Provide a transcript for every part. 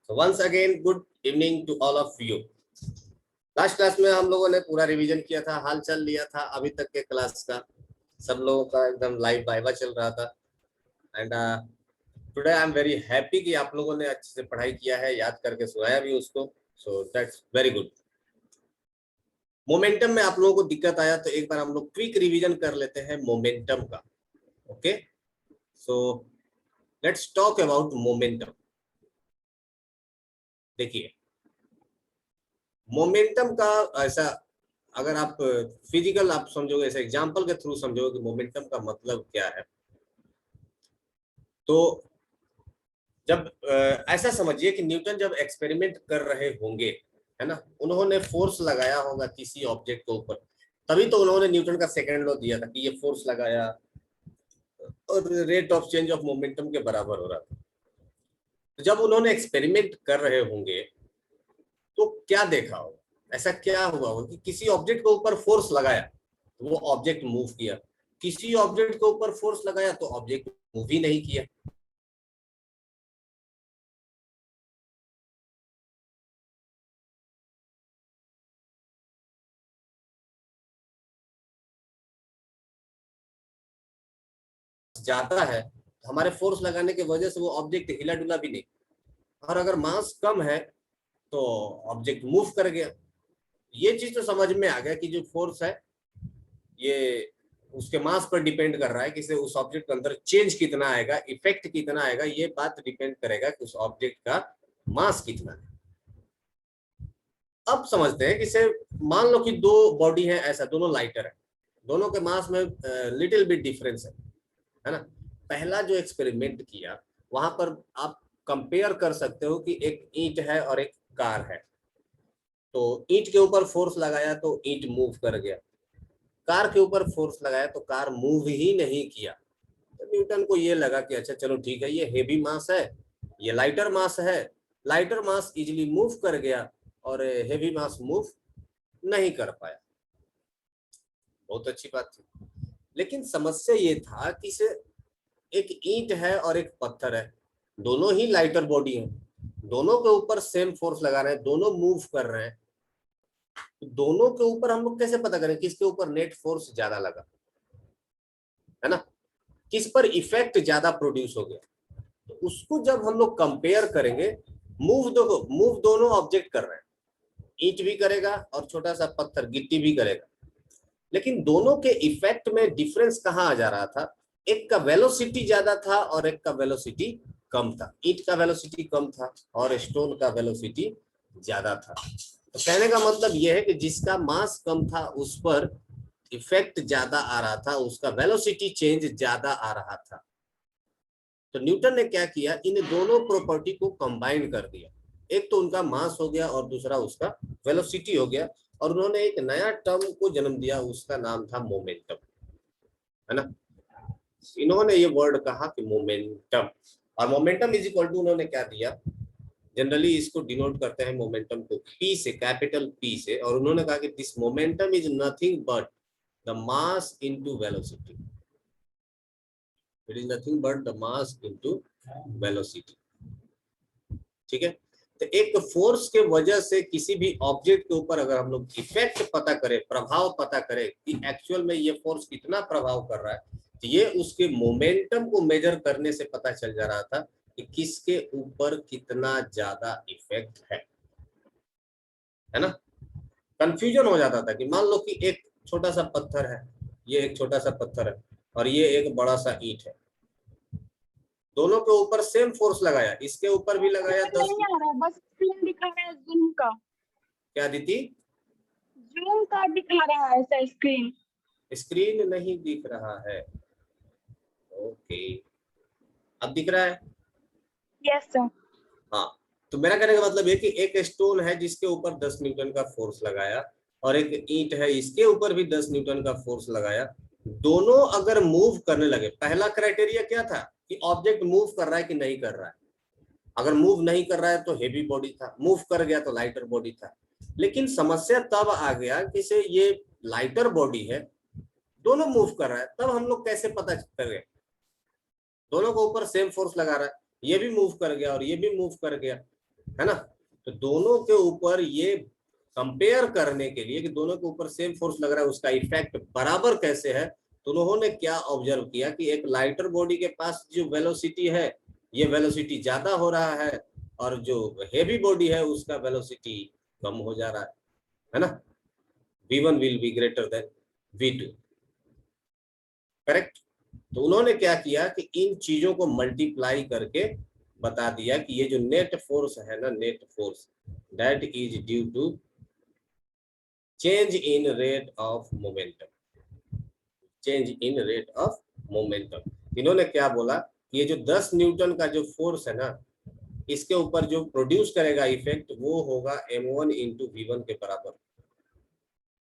So once again, good evening to all of you. Last class में हम लोगों ने पूरा रिवीजन किया था, हाल चल लिया था अभी तक के क्लास का, सब लोगों का एकदम लाइव वाइवा चल रहा था। And today I am very happy कि आप लोगों ने अच्छे से पढ़ाई किया है, याद करके सुनाया भी उसको, so that's very good. Momentum में आप लोगों को दिक्कत आया तो एक बार हम लोग क्विक रिवीजन कर लेते हैं मोमेंटम का। Okay, so let's talk about momentum. देखिए, मोमेंटम का ऐसा अगर आप फिजिकल आप समझोगे, ऐसे एग्जांपल के थ्रू समझोगे कि मोमेंटम का मतलब क्या है, तो जब ऐसा समझिए कि न्यूटन जब एक्सपेरिमेंट कर रहे होंगे, है ना, उन्होंने फोर्स लगाया होगा किसी ऑब्जेक्ट के ऊपर, तभी तो उन्होंने न्यूटन का सेकंड लॉ दिया था कि ये फोर्स लगाया और rate of change of momentum के बराबर हो रहा था। तो जब उन्होंने एक्सपेरिमेंट कर रहे होंगे तो क्या देखा होगा, ऐसा क्या हुआ होगा कि किसी ऑब्जेक्ट के ऊपर फोर्स लगाया तो वो ऑब्जेक्ट मूव किया, किसी ऑब्जेक्ट के ऊपर फोर्स लगाया तो ऑब्जेक्ट मूव ही नहीं किया। जाता है तो हमारे फोर्स लगाने की वजह से वो ऑब्जेक्ट हिला डुला भी नहीं, और अगर मास कम है तो ऑब्जेक्ट मूव कर गया। ये चीज तो समझ में आ गया कि जो फोर्स है ये उसके मास पर डिपेंड कर रहा है कि उस ऑब्जेक्ट के अंदर चेंज कितना आएगा, इफेक्ट कितना आएगा, ये बात डिपेंड करेगा कि उस ऑब्जेक्ट का मास कितना है। अब समझते हैं कि से मान लो कि दो बॉडी है, ऐसा दोनों लाइटर है, दोनों के मास में लिटिल बिट डिफरेंस है ना। पहला जो एक्सपेरिमेंट किया वहां पर आप कंपेयर कर सकते हो कि एक ईंट है और एक कार है, तो ईंट के ऊपर फोर्स लगाया तो ईंट मूव कर गया, कार के ऊपर फोर्स लगाया तो कार मूव ही नहीं किया। तो न्यूटन को ये लगा कि अच्छा चलो ठीक है, ये हेवी मास है, ये लाइटर मास है, लाइटर मास इजीली मूव कर गया और हेवी मास मूव नहीं कर पाया। बहुत अच्छी बात थी, लेकिन समस्या ये था कि से एक ईंट है और एक पत्थर है, दोनों ही लाइटर बॉडी है, दोनों के ऊपर सेम फोर्स लगा रहे हैं, दोनों मूव कर रहे हैं, तो दोनों के ऊपर हम लोग कैसे पता करें किसके ऊपर नेट फोर्स ज्यादा लगा, है ना, किस पर इफेक्ट ज्यादा प्रोड्यूस हो गया। तो उसको जब हम लोग कंपेयर करेंगे, मूव दोनों ऑब्जेक्ट कर रहे हैं, ईंट भी करेगा और छोटा सा पत्थर गिट्टी भी करेगा, लेकिन दोनों के इफेक्ट में डिफरेंस कहाँ आ जा रहा था, एक का वेलोसिटी ज्यादा था और एक का वेलोसिटी कम था। ईंट का वेलोसिटी कम था और स्टोन का वेलोसिटी ज्यादा था। तो कहने का मतलब यह है कि जिसका मास कम था उस पर इफेक्ट ज्यादा आ रहा था, उसका वेलोसिटी चेंज ज्यादा आ रहा था। तो न्यूटन ने क्या किया, इन दोनों प्रॉपर्टी को कंबाइन कर दिया, एक तो उनका मास हो गया और दूसरा उसका वेलोसिटी हो गया, और उन्होंने एक नया टर्म को जन्म दिया, उसका नाम था मोमेंटम, है ना। इन्होंने ये वर्ड कहा कि मोमेंटम, और मोमेंटम इज इक्वल टू उन्होंने क्या दिया, जनरली इसको डिनोट करते हैं मोमेंटम को पी से, कैपिटल पी से, और उन्होंने कहा कि this momentum is nothing but the mass into velocity, it is nothing but the mass into velocity. ठीक है, तो एक फोर्स के वजह से किसी भी ऑब्जेक्ट के ऊपर अगर हम लोग इफेक्ट पता करें, प्रभाव पता करें कि एक्चुअल में ये फोर्स कितना प्रभाव कर रहा है, तो ये उसके मोमेंटम को मेजर करने से पता चल जा रहा था कि किसके ऊपर कितना ज्यादा इफेक्ट है ना। कंफ्यूजन हो जाता था कि मान लो कि एक छोटा सा पत्थर है, ये एक छोटा सा पत्थर है और ये एक बड़ा सा ईंट है, दोनों के ऊपर सेम फोर्स लगाया, इसके ऊपर भी लगाया 10। नहीं आ रहा, बस स्क्रीन दिखा रहा है जूम का। क्या दीदी? जूम का दिखा रहा है सर, स्क्रीन स्क्रीन नहीं दिख रहा है, ओके, अब दिख रहा है। Yes sir. हाँ, तो मेरा कहने का मतलब है कि एक स्टोन है जिसके ऊपर 10 न्यूटन का फोर्स लगाया, और एक ईंट है इसके ऊपर भी 10 न्यूटन का फोर्स लगाया, दोनों अगर मूव करने लगे, पहला क्राइटेरिया क्या था कि ऑब्जेक्ट मूव कर रहा है कि नहीं कर रहा है, अगर मूव नहीं कर रहा है तो हेवी बॉडी था, मूव कर गया तो लाइटर बॉडी था। लेकिन समस्या तब आ गया कि से ये लाइटर बॉडी है, दोनों मूव कर रहा है, तब हम लोग कैसे पता करें, दोनों के ऊपर सेम फोर्स लगा रहा है, ये भी मूव कर गया और ये भी मूव कर गया, है ना। तो दोनों के ऊपर ये कंपेयर करने के लिए कि दोनों के ऊपर सेम फोर्स लग रहा है, उसका इफेक्ट बराबर कैसे है, तो उन्होंने क्या ऑब्जर्व किया कि एक लाइटर बॉडी के पास जो वेलोसिटी है, ये वेलोसिटी ज्यादा हो रहा है, और जो हेवी बॉडी है उसका वेलोसिटी कम हो जा रहा है ना। v1 will be greater than v2, correct. तो उन्होंने क्या किया कि इन चीजों को मल्टीप्लाई करके बता दिया कि ये जो नेट फोर्स है ना, net force that is due to change in rate of momentum, change in rate of momentum. इन्होंने क्या बोला कि ये जो 10 न्यूटन का जो फोर्स है ना, इसके ऊपर जो प्रोड्यूस करेगा इफेक्ट वो होगा m1 इंटू v1 के बराबर,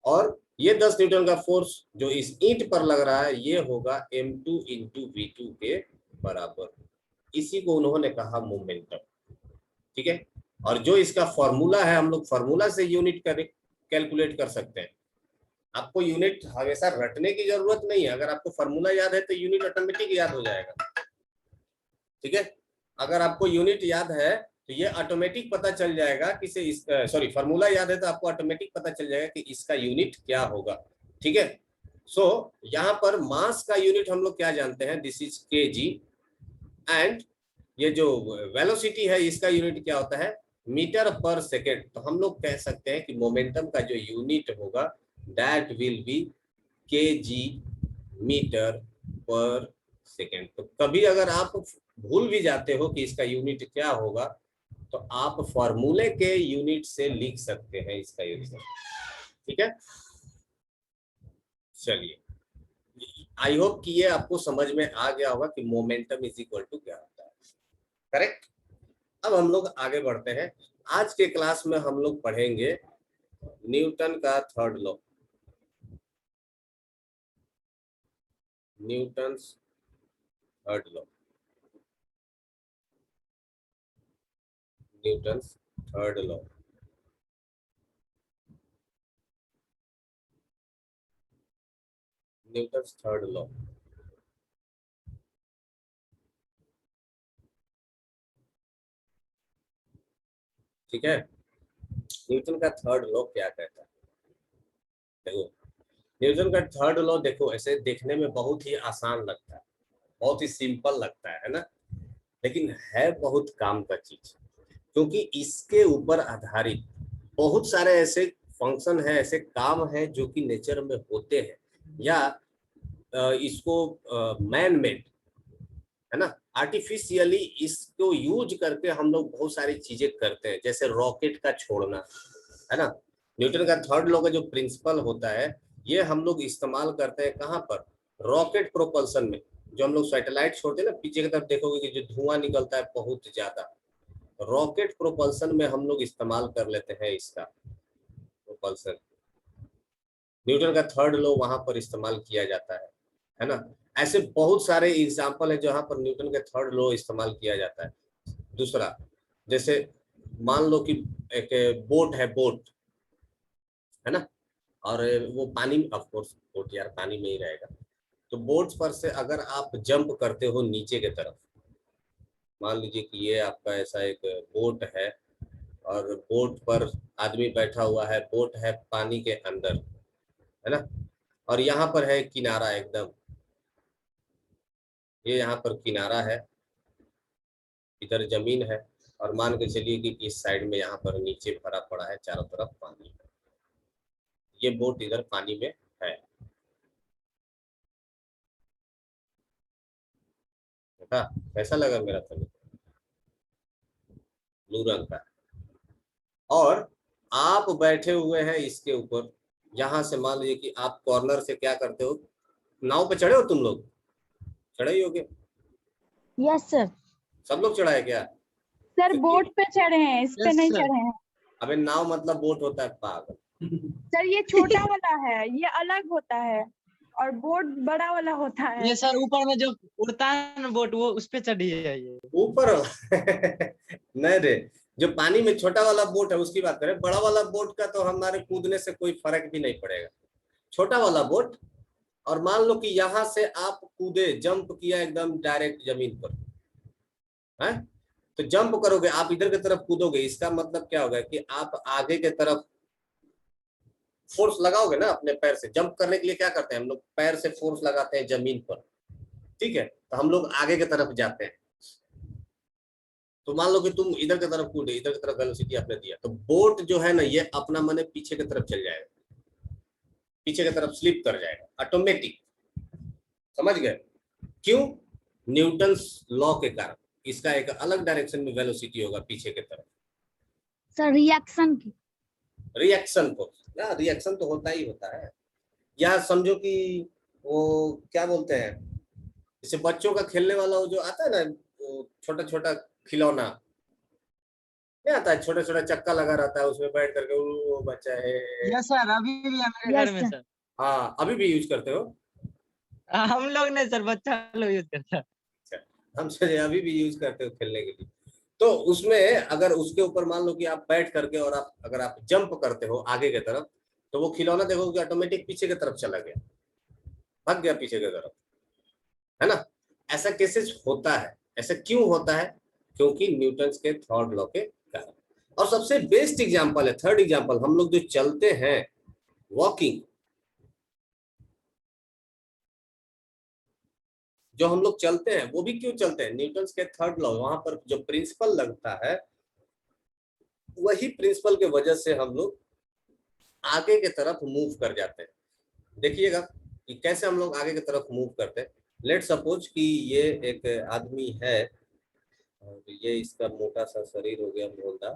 और ये 10 न्यूटन का फोर्स जो इस ईंट पर लग रहा है ये होगा m2 इंटू v2 के बराबर। इसी को उन्होंने कहा मोमेंटम, ठीक है। और जो इसका फॉर्मूला है, हम लोग फॉर्मूला से यूनिट कैलकुलेट कर सकते हैं। आपको यूनिट हमेशा रटने की जरूरत नहीं है, अगर आपको फॉर्मूला याद है तो यूनिट ऑटोमेटिक याद हो जाएगा, ठीक है। अगर आपको यूनिट याद है तो ये ऑटोमेटिक पता चल जाएगा कि सॉरी फॉर्मूला याद है तो आपको ऑटोमेटिक पता चल जाएगा कि इसका यूनिट क्या होगा, ठीक है। सो यहाँ पर मास का यूनिट हम लोग क्या जानते हैं, दिस इज केजी, एंड ये जो वेलोसिटी है इसका यूनिट क्या होता है, मीटर पर सेकेंड। तो हम लोग कह सकते हैं कि मोमेंटम का जो यूनिट होगा that will be KG metre पर सेकेंड। तो कभी अगर आप भूल भी जाते हो कि इसका यूनिट क्या होगा तो आप फॉर्मूले के यूनिट से लिख सकते हैं इसका यूनिट, ठीक है। चलिए, आई होप कि ये आपको समझ में आ गया होगा कि मोमेंटम इज इक्वल टू क्या होता है, करेक्ट। अब हम लोग आगे बढ़ते हैं। आज के क्लास में हम लोग पढ़ेंगे न्यूटन का third law, Newton's third law, Newton's third law. Newton's third law, ठीक है। न्यूटन का थर्ड लॉ क्या कहता है, देखो न्यूटन का थर्ड लॉ, देखो ऐसे देखने में बहुत ही आसान लगता है, बहुत ही सिंपल लगता है ना, लेकिन है बहुत काम का चीज, क्योंकि इसके ऊपर आधारित बहुत सारे ऐसे फंक्शन है, ऐसे काम है जो कि नेचर में होते हैं, या इसको मैन मेड है ना, आर्टिफिशियली इसको यूज करके हम लोग बहुत सारी चीजें करते हैं, जैसे रॉकेट का छोड़ना, है ना। न्यूटन का थर्ड लॉ का जो प्रिंसिपल होता है ये हम लोग इस्तेमाल करते हैं कहाँ पर, रॉकेट प्रोपल्सन में। जो हम लोग सैटेलाइट छोड़ते हैं ना, पीछे की तरफ देखोगे कि जो धुआं निकलता है बहुत ज्यादा, रॉकेट प्रोपल्सन में हम लोग इस्तेमाल कर लेते हैं इसका प्रोपल्सन। न्यूटन का थर्ड लॉ वहां पर इस्तेमाल किया जाता है ना। ऐसे बहुत सारे एग्जाम्पल है जहां पर न्यूटन का थर्ड लॉ इस्तेमाल किया जाता है। दूसरा, जैसे मान लो कि एक बोट है, बोट है ना, और वो पानी, ऑफ कोर्स बोट यार पानी में ही रहेगा, तो बोट पर से अगर आप जंप करते हो नीचे की तरफ, मान लीजिए कि ये आपका ऐसा एक बोट है, और बोट पर आदमी बैठा हुआ है, बोट है पानी के अंदर, है ना, और यहाँ पर है किनारा एकदम, ये यहाँ पर किनारा है, इधर जमीन है, और मान के चलिए कि इस साइड में यहाँ पर नीचे भरा पड़ा है चारों तरफ पानी, ये बोट इधर पानी में है, देखा कैसा लगा मेरा तभी, ब्लू रंग का। और आप बैठे हुए हैं इसके ऊपर, यहाँ से मान लीजिए कि आप कॉर्नर से क्या करते हो, नाव पे चढ़े हो तुम लोग, चढ़े ही होगे, यस सर। सब लोग चढ़ा है क्या, सर क्योंकि बोट पे चढ़े हैं, इस पे नहीं चढ़े हैं। अबे नाव मतलब बोट होता है पागल। सर ये छोटा वाला है, ये अलग होता है, और बोट बड़ा वाला होता है। ये सर ऊपर में जो उड़ता है ना बोट, वो उस पे चढ़ी है ये ऊपर नहीं रे, जो पानी में छोटा वाला बोट है उसकी बात करें, बड़ा वाला बोट का तो हमारे कूदने से कोई फर्क भी नहीं पड़ेगा, छोटा वाला बोट। और मान लो कि यहाँ से आप कूदे, जंप किया एकदम डायरेक्ट जमीन पर, है, तो जंप करोगे, आप इधर की तरफ कूदोगे, इसका मतलब क्या होगा कि आप आगे के तरफ फोर्स लगाओगे ना अपने पैर से। जंप करने के लिए क्या करते हैं हम लोग, पैर से फोर्स लगाते हैं जमीन पर, ठीक है, तो हम लोग आगे की तरफ जाते हैं। तो मान लो कि तुम इधर की तरफ कूदे, इधर की तरफ वेलोसिटी आपने दिया, तो बोट जो है ना ये अपना माने पीछे की तरफ चल जाएगा, पीछे की तरफ स्लिप कर जाएगा ऑटोमेटिक। समझ गए क्यों? न्यूटन्स लॉ के कारण इसका एक अलग डायरेक्शन में वेलोसिटी होगा पीछे की तरफ। सर रिएक्शन की, रिएक्शन फोर्स ना, रिएक्शन तो होता ही होता है। या समझो कि वो क्या बोलते हैं, जैसे बच्चों का खेलने वाला वो जो आता है ना, वो छोटा छोटा खिलौना नहीं आता है, छोटा छोटा चक्का लगा रहता है, उसमें बैठ करके वो बच्चा है। यस सर, अभी भी है मेरे घर में यस सर। हाँ अभी भी यूज करते हो? हम लोग नहीं सर, बच्चा लोग यूज करता है। अच्छा, हम सोचे अभी भी यूज करते हो खेलने के लिए। तो उसमें अगर उसके ऊपर मान लो कि आप बैठ करके और आप अगर आप जंप करते हो आगे की तरफ, तो वो खिलौना देखोगे ऑटोमेटिक पीछे की तरफ चला गया, भाग गया पीछे की तरफ, है ना। ऐसा केसेस होता है। ऐसा क्यों होता है? क्योंकि न्यूटन्स के थर्ड लॉ के कारण। और सबसे बेस्ट एग्जांपल है, थर्ड एग्जांपल, हम लोग जो चलते हैं वॉकिंग, जो हम लोग चलते हैं वो भी क्यों चलते हैं? न्यूटन्स के थर्ड लॉ, वहां पर जो प्रिंसिपल लगता है वही प्रिंसिपल के वजह से हम लोग आगे की तरफ मूव कर जाते हैं। देखिएगा कि कैसे हम लोग आगे की तरफ मूव करते हैं। लेट सपोज कि ये एक आदमी है और ये इसका मोटा सा शरीर हो गया मोटा,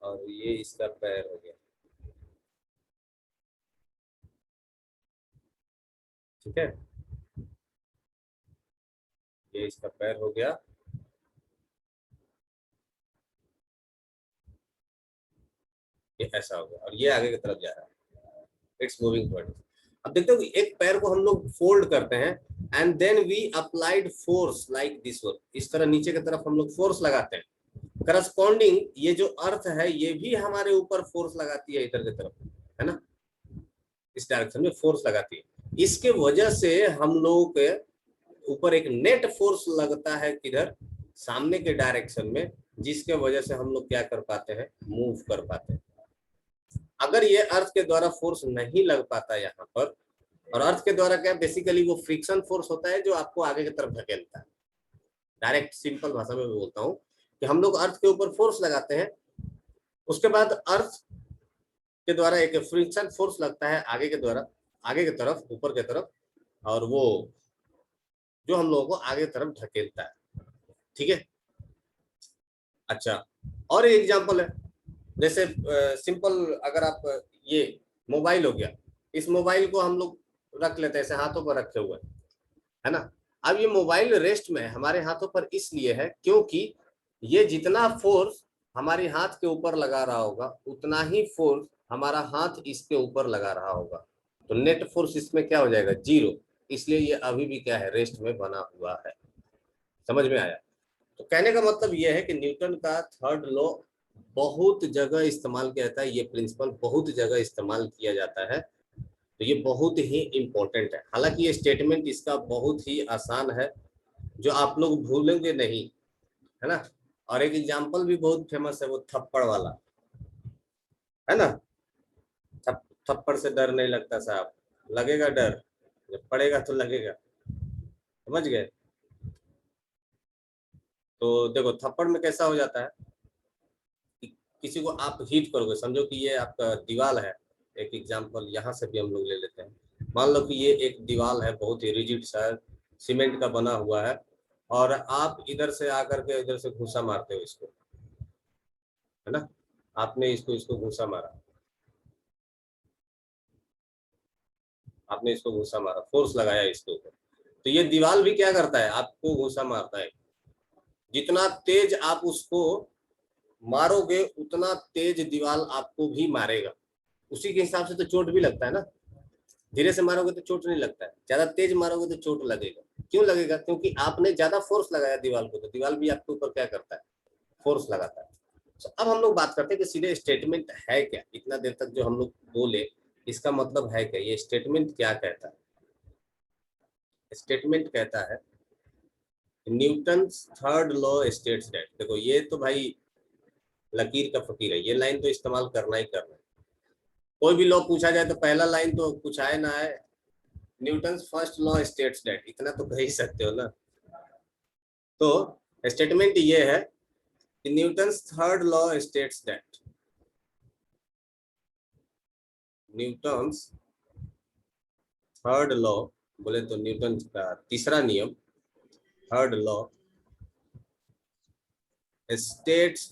और ये इसका पैर हो गया, ठीक है, ये इसका पैर हो गया, ये ऐसा हो गया, और ये आगे की तरफ जा रहा है, इट्स मूविंग टुवर्ड्स। अब देखते हो कि एक पैर को हम लोग फोल्ड करते हैं and then we applied force like this one, इस तरह नीचे की तरफ हम लोग फोर्स लगाते हैं। करस्पॉन्डिंग ये जो अर्थ है ये भी हमारे ऊपर फोर्स लगाती है इधर की तरफ, है ना, इस डायरेक्शन में फोर्स लगाती है। इसके वजह से हम लोगों के ऊपर एक नेट फोर्स लगता है किधर, सामने के डायरेक्शन में, जिसके वजह से हम लोग क्या कर पाते हैं, मूव कर पाते हैं। अगर ये अर्थ के द्वारा फोर्स नहीं लग पाता यहाँ पर, और अर्थ के द्वारा क्या बेसिकली वो फ्रिक्शन फोर्स होता है जो आपको आगे की तरफ धकेलता है। डायरेक्ट सिंपल भाषा में बोलता हूँ कि हम लोग अर्थ के ऊपर फोर्स लगाते हैं, उसके बाद अर्थ के द्वारा एक फ्रिक्शन फोर्स लगता है आगे के द्वारा, आगे की तरफ, ऊपर की तरफ, और वो जो हम लोगों को आगे की तरफ धकेलता है, ठीक है। अच्छा, और एक एग्जांपल है, जैसे सिंपल, अगर आप ये मोबाइल हो गया, इस मोबाइल को हम लोग रख लेते हैं ऐसे हाथों पर रखे हुए, है ना। अब ये मोबाइल रेस्ट में है हमारे हाथों पर इसलिए है क्योंकि ये जितना फोर्स हमारे हाथ के ऊपर लगा रहा होगा उतना ही फोर्स हमारा हाथ इसके ऊपर लगा रहा होगा, तो नेट फोर्स इसमें क्या हो जाएगा, जीरो। इसलिए ये अभी भी क्या है, रेस्ट में बना हुआ है। समझ में आया? तो कहने का मतलब यह है कि न्यूटन का थर्ड लॉ बहुत जगह इस्तेमाल किया जाता है, ये प्रिंसिपल बहुत जगह इस्तेमाल किया जाता है, तो ये बहुत ही इंपॉर्टेंट है। हालांकि ये स्टेटमेंट इसका बहुत ही आसान है, जो आप लोग भूलेंगे नहीं, है ना। और एक एग्जांपल भी बहुत फेमस है, वो थप्पड़ वाला, है ना। थप्पड़ से डर नहीं लगता साहब, लगेगा डर, जब पड़ेगा तो लगेगा। समझ गए? तो देखो थप्पड़ में कैसा हो जाता है कि किसी को आप हिट करोगे, समझो कि ये आपका दीवार है, एक एग्जांपल यहाँ से भी हम लोग ले लेते हैं। मान लो कि ये एक दीवार है, बहुत ही रिजिड सा, सीमेंट का बना हुआ है, और आप इधर से आकर के इधर से घूसा मारते हो इसको, है ना। आपने इसको इसको घूसा मारा, आपने इसको घूसा मारा, फोर्स लगाया इसके ऊपर, तो ये दीवार भी क्या करता है, आपको घूसा मारता है। जितना तेज आप उसको मारोगे उतना तेज दीवार आपको भी मारेगा, उसी के हिसाब से तो चोट भी लगता है ना। धीरे से मारोगे तो चोट नहीं लगता है, ज्यादा तेज मारोगे तो चोट लगेगा। क्यों लगेगा? क्योंकि आपने ज्यादा फोर्स लगाया दीवार को, तो दीवार भी आपके ऊपर क्या करता है, फोर्स लगाता है। तो अब हम लोग बात करते हैं कि सीधे स्टेटमेंट है क्या। इतना देर तक जो हम लोग बोले इसका मतलब है क्या, ये स्टेटमेंट क्या कहता है? स्टेटमेंट कहता है Newton's third law states that, देखो ये तो भाई लकीर का फकीर है, ये लाइन तो इस्तेमाल करना ही करना है। कोई भी लॉ पूछा जाए तो पहला लाइन तो कुछ आए ना आए, Newton's first law states that, इतना तो कह ही सकते हो ना। तो स्टेटमेंट ये है कि Newton's third law states that, Newton's third law, बोले तो न्यूटन का तीसरा नियम, third law states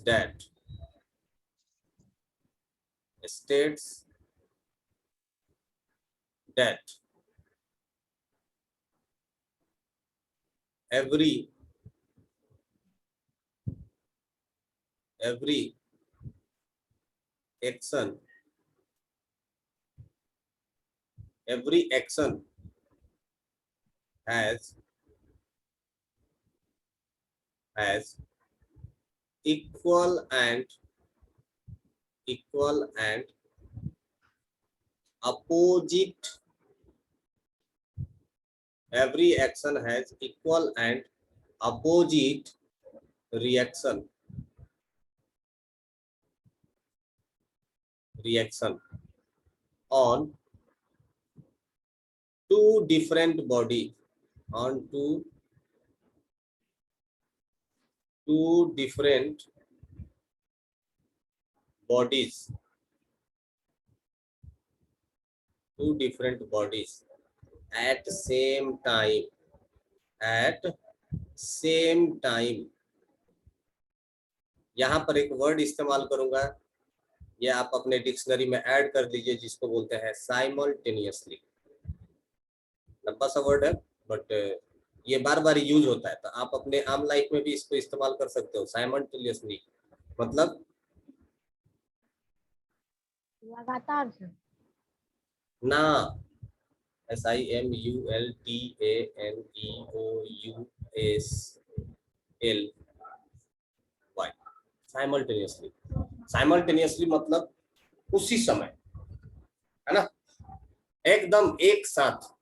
that every action has equal and opposite, every action has equal and opposite reaction on two different body, on two different bodies, at same time, यहाँ पर एक word इस्तेमाल करूंगा, ये आप अपने डिक्शनरी में ऐड कर दीजिए, जिसको बोलते हैं साइमल्टेनियसली। लंबा सा वर्ड है बट ये बार बार यूज होता है, तो आप अपने आम लाइफ में भी इसको इस्तेमाल कर सकते हो। साइमल्टेनियसली मतलब लगातार से। ना, SIMULTANEOUSLY, साइमल्टेनियसली मतलब उसी समय, है ना, एकदम एक साथ।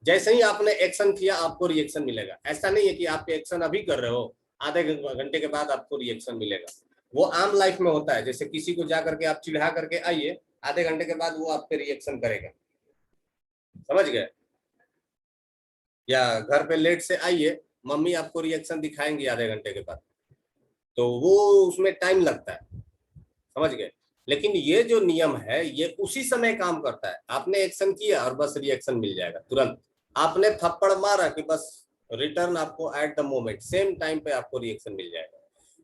जैसे ही आपने एक्शन किया आपको रिएक्शन मिलेगा। ऐसा नहीं है कि आप एक्शन अभी कर रहे हो, आधे घंटे के बाद आपको रिएक्शन मिलेगा। वो आम लाइफ में होता है, जैसे किसी को जा करके आप चिढ़ा करके आइए, आधे घंटे के बाद वो आप पे रिएक्शन करेगा, समझ गए? या घर पे लेट से आइए, मम्मी आपको रिएक्शन दिखाएंगी आधे घंटे के बाद, तो वो उसमें टाइम लगता है, समझ गए? लेकिन ये जो नियम है ये उसी समय काम करता है। आपने एक्शन किया और बस रिएक्शन मिल जाएगा तुरंत। आपने थप्पड़ मारा कि बस रिटर्न आपको at the moment, same time पे आपको रिएक्शन मिल जाएगा।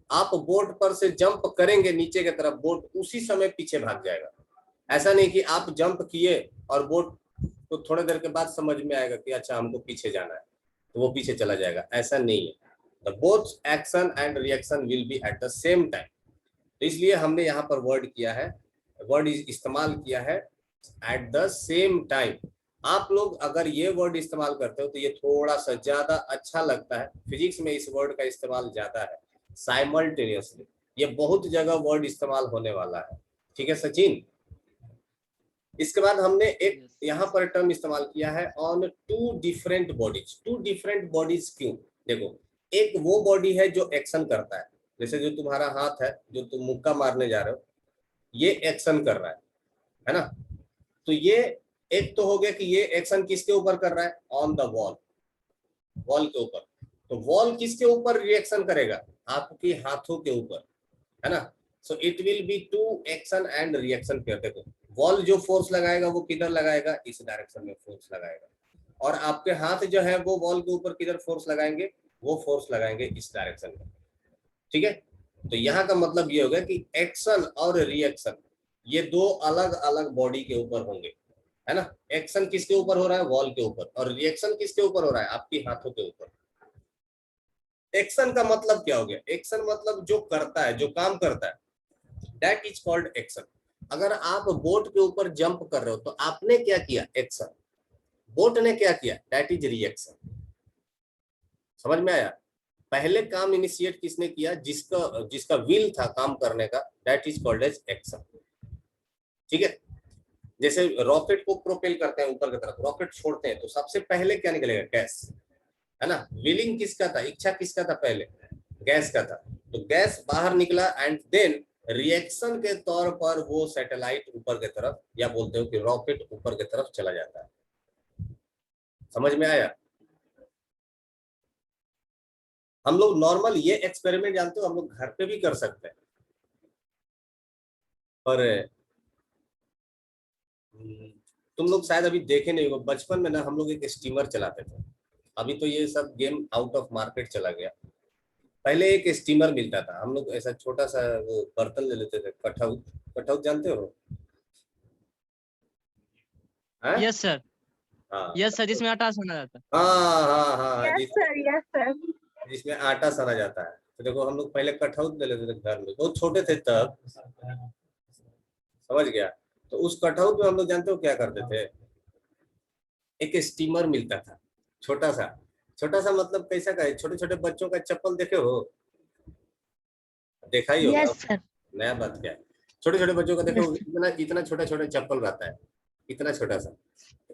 आप बोट पर से जंप करेंगे नीचे की तरफ, बोट उसी समय पीछे भाग जाएगा। ऐसा नहीं कि आप जंप किए और बोट तो थोड़ी देर के बाद समझ में आएगा कि अच्छा हमको पीछे जाना है, तो वो पीछे चला जाएगा। ऐसा नहीं है, the both action and reaction will be at the same time. तो इसलिए हमने यहाँ पर वर्ड इस्तेमाल किया है एट द सेम टाइम। आप लोग अगर ये वर्ड इस्तेमाल करते हो तो ये थोड़ा सा ज्यादा अच्छा लगता है। फिजिक्स में इस वर्ड का इस्तेमाल ज्यादा है, साइमल्टेनियसली। ये बहुत जगह वर्ड इस्तेमाल होने वाला है, ठीक है सचिन? इसके बाद हमने एक यहाँ पर टर्म इस्तेमाल किया है, on two different bodies. Two different bodies क्यों? देखो, एक वो बॉडी है जो एक्शन करता है, जैसे जो तुम्हारा हाथ है, जो तुम मुक्का मारने जा रहे हो, ये एक्शन कर रहा है ना? तो ये एक तो हो गया कि ये एक्शन किसके ऊपर कर रहा है? ऑन द वॉल के ऊपर। तो वॉल किसके ऊपर रिएक्शन करेगा? आपके हाथों के ऊपर, है ना? So it will be two action and reaction pair. देखो, वॉल जो फोर्स लगाएगा वो किधर लगाएगा? इस डायरेक्शन में फोर्स लगाएगा, और आपके हाथ जो है वो वॉल के ऊपर किधर फोर्स लगाएंगे? वो फोर्स लगाएंगे इस डायरेक्शन में, ठीक है? तो यहाँ का मतलब ये होगा कि एक्शन और रिएक्शन ये दो अलग अलग बॉडी के ऊपर होंगे, है ना? एक्शन किसके ऊपर हो रहा है? वॉल के ऊपर। और रिएक्शन किसके ऊपर हो रहा है? आपकी हाथों के ऊपर। एक्शन का मतलब क्या हो गया? एक्शन मतलब जो करता है, जो काम करता है, दैट इज कॉल्ड एक्शन। अगर आप बोट के ऊपर जंप कर रहे हो तो आपने क्या किया? एक्शन। बोट ने क्या किया? That is reaction. समझ में आया? पहले काम इनिशिएट किसने किया? जिसका विल था काम करने का, that is called as action, ठीक है? जैसे रॉकेट को प्रोपेल करते हैं ऊपर की तरफ, रॉकेट छोड़ते हैं तो सबसे पहले क्या निकलेगा? गैस। है ना। विलिंग किसका था, इच्छा किसका था पहले, गैस का था। तो गैस बाहर निकला एंड देन रिएक्शन के तौर पर वो सैटेलाइट ऊपर की तरफ, या बोलते हो कि रॉकेट ऊपर की तरफ चला जाता है। समझ में आया। हम लोग नॉर्मल ये एक्सपेरिमेंट जानते हो हम लोग घर पे भी कर सकते हैं, पर तुम लोग शायद अभी देखे नहीं हो, बचपन में ना हम लोग एक स्टीमर चलाते थे। अभी तो ये सब गेम आउट ऑफ मार्केट चला गया। पहले एक स्टीमर मिलता था, हम लोग ऐसा छोटा सा वो बर्तन ले लेते थे, कठौत, कठौत जानते हो? हैं? यस सर, हाँ यस सर, जिसमें आटा साना जाता है। हाँ हाँ हाँ, यस सर, यस सर। जिसमें आटा सना जाता है। तो देखो हम लोग पहले कठौत ले लेते थे घर में, बहुत छोटे थे तब, समझ गया। तो उस कठौत में हम लोग जानते हो क्या करते थे, एक स्टीमर मिलता था छोटा सा। छोटा सा मतलब कैसा का है, छोटे छोटे बच्चों का चप्पल देखे हो, देखा ही होगा। Yes sir. नया बात क्या है, छोटे छोटे बच्चों का देखो, Yes. इतना इतना छोटा छोटा चप्पल रहता है, इतना छोटा सा।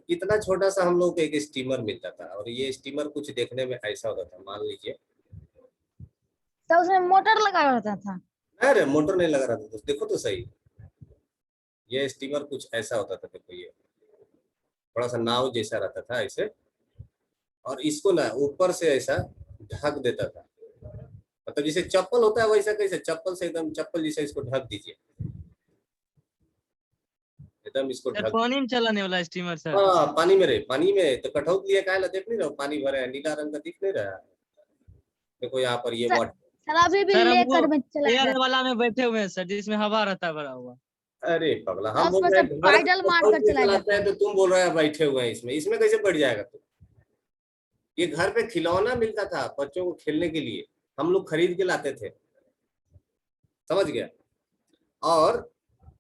इतना छोटा सा हम लोग को एक स्टीमर मिलता था, और ये स्टीमर कुछ देखने में ऐसा होता था, मान लीजिए। तो उसमें मोटर लगा रहता था। अरे मोटर नहीं लगा रहता था, देखो तो सही। ये स्टीमर कुछ ऐसा होता था, देखो ये थोड़ा सा नाव जैसा रहता था ऐसे, और इसको ना ऊपर से ऐसा ढक देता था, मतलब जैसे चप्पल होता है वैसा, कैसे चप्पल से एकदम चप्पल जैसा इसको ढक दीजिए, एकदम इसको सर ढक। पानी में चलाने वाला स्टीमर सर। हाँ पानी में रहे, पानी में तो कठौत लिए काहे ला, देख नहीं रहे हो पानी भरे है, नीला रंग का दिख नहीं रहा है। देखो यहाँ पर ये सर, वाटर। सर अभी भी सर हम वो लेकर में चला एयर जाता वाला में बैठे हुए हैं सर, जिसमें हवा रहता है भरा हुआ। अरे पगला, है। हम बोल उसमें रहे से हैं घर पैडल मार कर कठौत में चला चलाते जाता हैं, है। तो तुम बोल रहे हैं बैठे हुए हैं इसमें, इसमें कैसे बैठ जाएगा तुम। ये घर पे खिलौना मिलता था बच्चों को खेलने के लिए, हम लोग खरीद के लाते थे, समझ गया।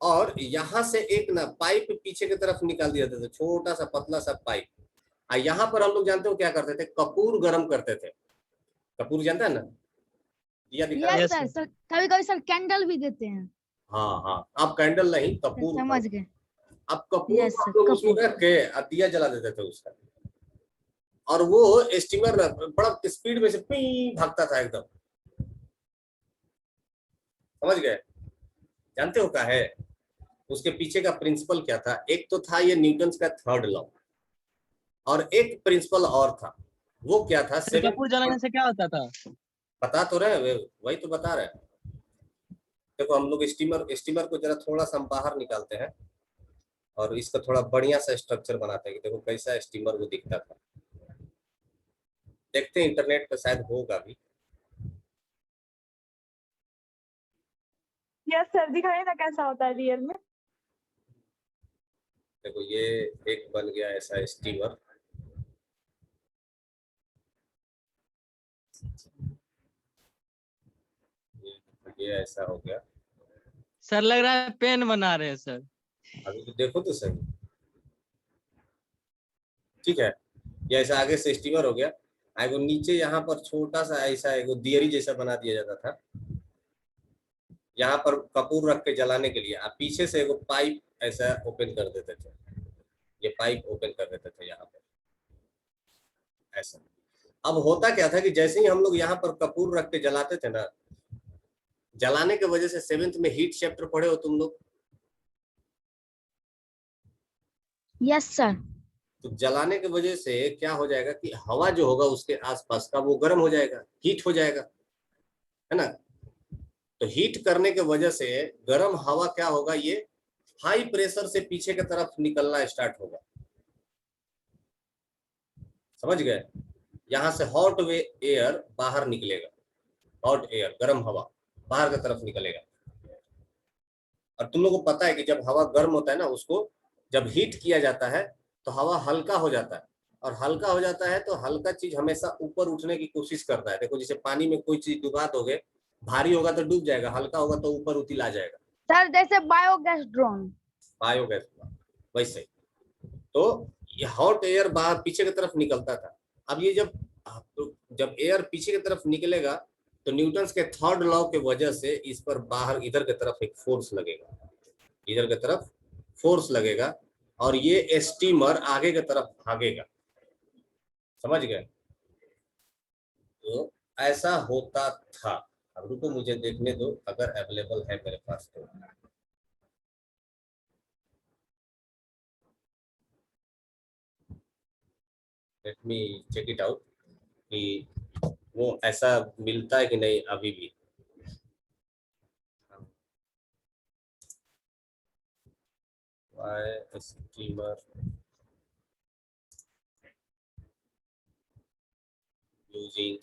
और यहाँ से एक ना पाइप पीछे की तरफ निकाल दिया जाता था, छोटा सा पतला सा पाइप। और यहाँ पर हम लोग जानते हो क्या करते थे, कपूर गर्म करते थे। कपूर जानता है ना, दिया दिखा रहा यस है? Yes, sir, sir. सर कभी कभी सर कैंडल भी देते हैं। हाँ हाँ, आप कैंडल नहीं सर, कपूर, समझ गए। अब कपूर यस को सर, हम लोग उसमें कपूर। रख के दिया जला देते थे उसका, और वो स्टीमर बड़ा स्पीड में से पी भागता था एकदम, समझ गए। जानते हो क्या है उसके पीछे का प्रिंसिपल क्या था, एक तो था ये न्यूटन का थर्ड लॉ, और एक प्रिंसिपल और था, वो क्या था, सर कपूर जलाने से क्या होता था? बता तो रहे, वही तो बता रहे। देखो हम लोग स्टीमर स्टीमर को जरा थोड़ा सा हम बाहर निकालते हैं, और इसका थोड़ा बढ़िया सा स्ट्रक्चर बनाते हैं कि देखो कैसा स्टीमर वो दिखता था। देखते हैं इंटरनेट पे शायद होगा भी। यस सर, दिखाइए ना कैसा होता है रियल में। देखो ये एक बन गया ऐसा स्टीमर, ये ऐसा हो गया। सर लग रहा है पेन बना रहे हैं सर। अभी तो देखो तो सही, ठीक है। ये ऐसा आगे से स्टीमर हो गया, एगो नीचे यहाँ पर छोटा सा ऐसा एगो दियरी जैसा बना दिया जाता था, यहाँ पर कपूर रख के जलाने के लिए। आप पीछे से एगो पाइप ऐसा ओपन कर देते थे, ये पाइप ओपन कर देते थे यहाँ पर ऐसा। अब होता क्या था कि जैसे ही हम लोग यहाँ पर कपूर रख के जलाते थे ना, जलाने के वजह से 7th में हीट चैप्टर पढ़े हो तुम लोग? Yes sir. तो जलाने की वजह से क्या हो जाएगा कि हवा जो होगा उसके आसपास का वो गर्म हो जाएगा, हीट हो जाएगा, है ना। तो हीट करने के वजह से गर्म हवा क्या होगा, ये हाई प्रेशर से पीछे की तरफ निकलना स्टार्ट होगा, समझ गए। यहाँ से हॉट एयर बाहर निकलेगा, हॉट एयर गर्म हवा बाहर की तरफ निकलेगा। और तुम लोगों को पता है कि जब हवा गर्म होता है ना, उसको जब हीट किया जाता है तो हवा हल्का हो जाता है, और हल्का हो जाता है तो हल्का चीज हमेशा ऊपर उठने की कोशिश करता है। देखो जैसे पानी में कोई चीज डुबा दोगे, भारी होगा तो डूब जाएगा, हल्का होगा तो ऊपर उतिल आ जाएगा, सर जैसे बायोगैस ड्रोन। बायोगैस वैसे। तो ये हॉट एयर बाहर पीछे की तरफ निकलता था। अब ये जब एयर पीछे की तरफ निकलेगा तो न्यूटन के थर्ड लॉ के वजह से इस पर बाहर इधर की तरफ एक फोर्स लगेगा, इधर की तरफ फोर्स लगेगा, और ये स्टीमर आगे की तरफ भागेगा, समझ गए। तो ऐसा होता था। अब रुको मुझे देखने दो, अगर अवेलेबल है मेरे पास तो। Let me check it out कि वो ऐसा मिलता है कि नहीं अभी भी। वाई स्टीमर यूजिंग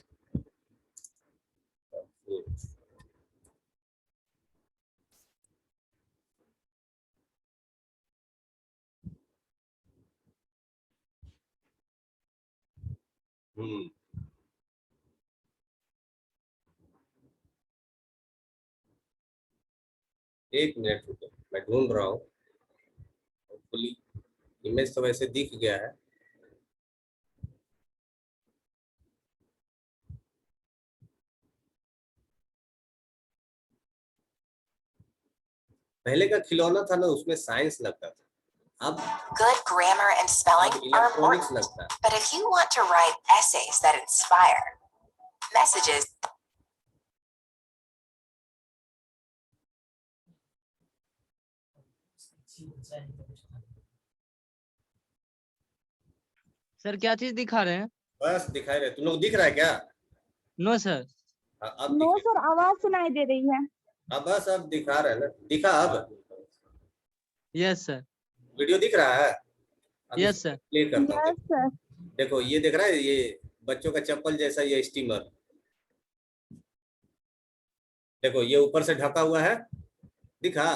एक मिनट रुको, मैं ढूंढ रहा हूँ। होपफुली इमेज तो वैसे दिख गया है। पहले का खिलौना था ना, उसमें साइंस लगता था। अब Good grammar and spelling are electronics important, लगता है। but if you want to write essays that inspire, messages sir क्या चीज दिखा रहे हैं? बस दिखाई रहे, तुम लोग दिख रहा है क्या? No sir. हाँ, अब नो दिखे। सर, आवाज सुनाई दे रही है। अब बस अब दिखा रहे हैं ना, दिखा अब? Yes sir. वीडियो दिख रहा है? अब यस सर। प्ले करता हूँ। Yes sir. देखो ये दिख रहा है, ये बच्चों का चप्पल जैसा ये स्टीमर। देखो ये ऊपर से ढका हुआ है, दिखा?